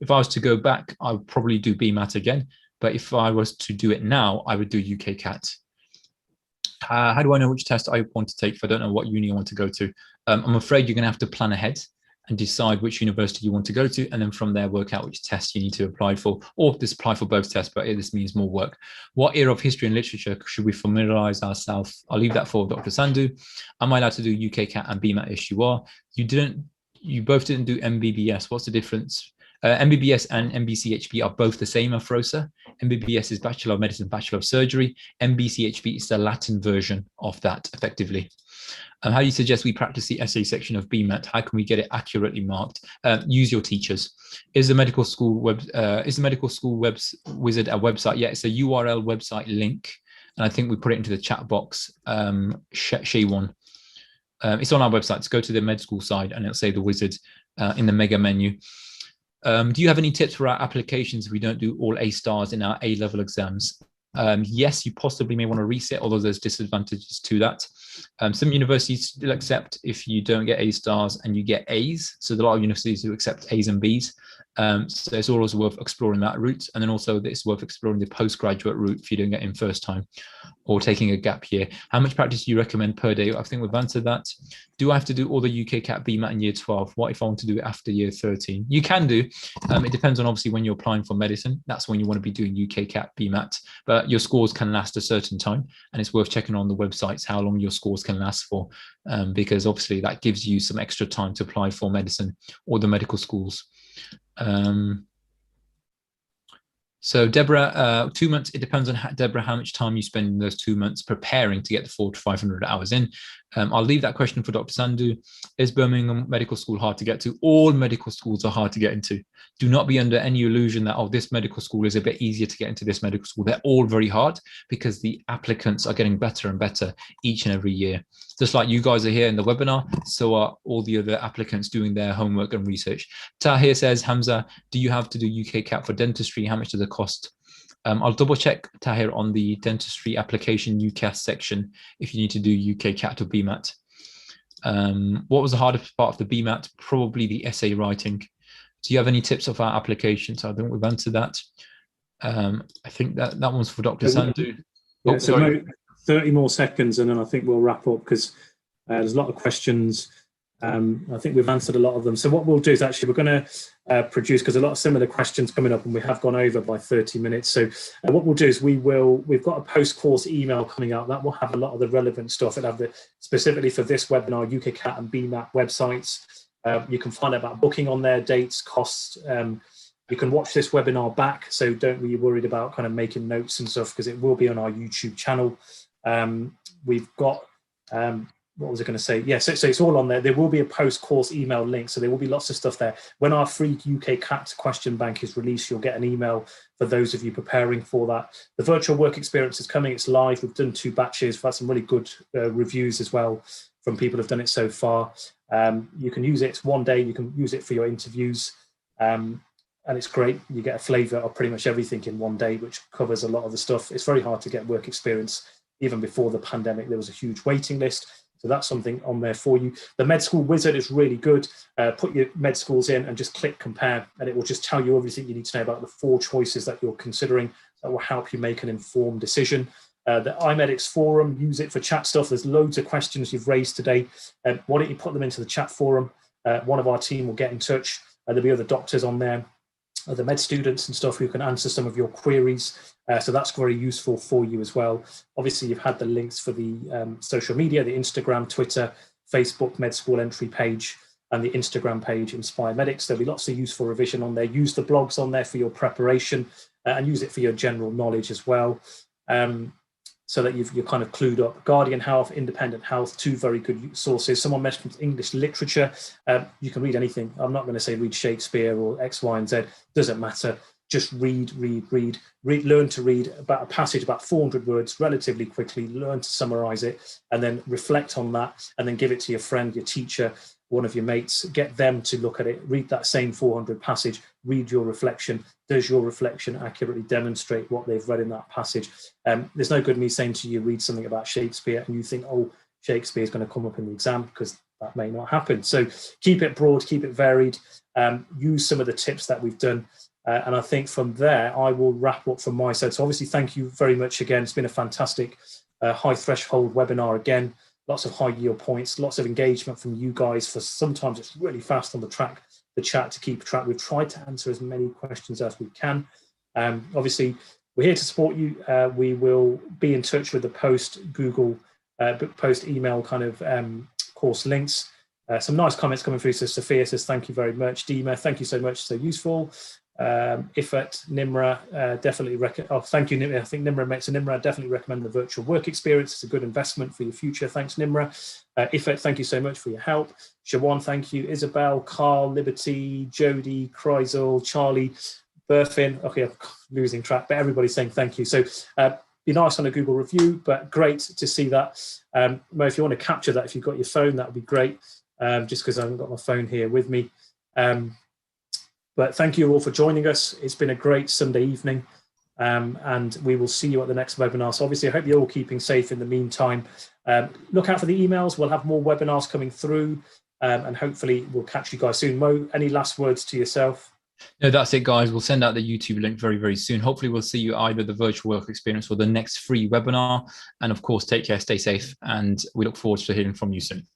If I was to go back, I would probably do BMAT again. But if I was to do it now, I would do UKCAT. How do I know which test I want to take if I don't know what uni I want to go to? I'm afraid you're going to have to plan ahead and decide which university you want to go to, and then from there work out which test you need to apply for, or just apply for both tests, but this means more work. What era of history and literature should we familiarize ourselves? I'll leave that for Dr. Sandhu. Am I allowed to do UKCAT and BMAT? Yes, you are. You both didn't do MBBS. What's the difference? MBBS and MBCHB are both the same, Afrosa. MBBS is Bachelor of Medicine, Bachelor of Surgery. MBCHB is the Latin version of that, effectively. How do you suggest we practice the essay section of BMAT? How can we get it accurately marked? Use your teachers. Is the medical school wizard a website? Yeah, it's a URL website link, and I think we put it into the chat box. Shaywan. It's on our website. So go to the med school side, and it'll say the wizard in the mega menu. Do you have any tips for our applications if we don't do all A stars in our A-level exams? Yes, you possibly may want to reset, although there's disadvantages to that. Some universities still accept if you don't get A stars and you get A's. So there are a lot of universities who accept A's and B's. So it's always worth exploring that route. And then also it's worth exploring the postgraduate route if you don't get in first time or taking a gap year. How much practice do you recommend per day? I think we've answered that. Do I have to do all the UKCAT BMAT in year 12? What if I want to do it after year 13? You can do. It depends on obviously when you're applying for medicine. That's when you want to be doing UKCAT BMAT. But your scores can last a certain time. And it's worth checking on the websites how long your scores can last for, because obviously that gives you some extra time to apply for medicine or the medical schools. So Deborah, 2 months, it depends on Deborah, how much time you spend in those 2 months preparing to get the 400 to 500 hours in. I'll leave that question for Dr. Sandhu. Is Birmingham Medical School hard to get to? All medical schools are hard to get into. Do not be under any illusion that, oh, this medical school is a bit easier to get into this medical school. They're all very hard because the applicants are getting better and better each and every year. Just like you guys are here in the webinar, so are all the other applicants doing their homework and research. Tahir says, Hamza, do you have to do UKCAT for dentistry? How much does it cost? I'll double check, Tahir, on the dentistry application UCAS section if you need to do UKCAT or BMAT. What was the hardest part of the BMAT? Probably the essay writing. Do you have any tips of our application? So I think we've answered that. I think that one's for Dr. Sandhu. Yeah, oh, so maybe 30 more seconds and then I think we'll wrap up because there's a lot of questions. I think we've answered a lot of them. So what we'll do is actually we're going to produce, because a lot of similar questions coming up and we have gone over by 30 minutes. So what we'll do is we've got a post-course email coming out that will have a lot of the relevant stuff. It'll have specifically for this webinar, UKCAT and BMAT websites. You can find out about booking on there, dates, costs. You can watch this webinar back, so don't be worried about kind of making notes and stuff, because it will be on our YouTube channel. We've got, what was I going to say? Yeah, so it's all on there. There will be a post-course email link, so there will be lots of stuff there. When our free UKCAT question bank is released, you'll get an email for those of you preparing for that. The virtual work experience is coming. It's live. We've done 2 batches. We've had some really good reviews as well from people who've done it so far. You can use it. It's 1 day. You can use it for your interviews. And it's great. You get a flavour of pretty much everything in 1 day, which covers a lot of the stuff. It's very hard to get work experience. Even before the pandemic, there was a huge waiting list. So that's something on there for you. The med school wizard is really good. Put your med schools in and just click compare, and it will just tell you everything you need to know about the 4 choices that you're considering. That will help you make an informed decision. The iMedics forum, use it for chat stuff. There's loads of questions you've raised today. Why don't you put them into the chat forum? One of our team will get in touch. There'll be other doctors on there, other med students and stuff who can answer some of your queries. So that's very useful for you as well. Obviously, you've had the links for the social media, the Instagram, Twitter, Facebook med school entry page, and the Instagram page, Inspire Medics. There'll be lots of useful revision on there. Use the blogs on there for your preparation and use it for your general knowledge as well. So that you're kind of clued up. Guardian Health, Independent Health, 2 very good sources. Someone mentioned English literature. You can read anything. I'm not going to say read Shakespeare or X, Y, and Z. Doesn't matter. Just read, learn to read about a passage, about 400 words relatively quickly, learn to summarize it, and then reflect on that, and then give it to your friend, your teacher, one of your mates, get them to look at it, read that same 400 passage, read your reflection. Does your reflection accurately demonstrate what they've read in that passage? There's no good me saying to you, read something about Shakespeare, and you think, oh, Shakespeare is going to come up in the exam, because that may not happen. So keep it broad, keep it varied, use some of the tips that we've done. And I think from there, I will wrap up from my side. So obviously, thank you very much again. It's been a fantastic high threshold webinar again. Lots of high yield points, lots of engagement from you guys. For sometimes it's really fast on the chat to keep track. We've tried to answer as many questions as we can. Obviously, we're here to support you. We will be in touch with the post email kind of course links. Some nice comments coming through. So Sophia says, thank you very much. Dima, thank you so much. So useful. Ifat, Nimra, definitely thank you, Nimra. I think Nimra makes a Nimra. Definitely recommend the virtual work experience. It's a good investment for your future. Thanks, Nimra. Ifat, thank you so much for your help. Shawan, thank you. Isabel, Carl, Liberty, Jody, Kreisel, Charlie, Burfin. Okay, I'm losing track, but everybody's saying thank you. So be nice on a Google review, but great to see that. Mo, if you want to capture that, if you've got your phone, that would be great. Just because I haven't got my phone here with me. But thank you all for joining us. It's been a great Sunday evening, and we will see you at the next webinar. So obviously, I hope you're all keeping safe in the meantime. Look out for the emails. We'll have more webinars coming through, and hopefully we'll catch you guys soon. Mo, any last words to yourself? No, that's it, guys. We'll send out the YouTube link very, very soon. Hopefully, we'll see you either the virtual work experience or the next free webinar. And of course, take care, stay safe, and we look forward to hearing from you soon.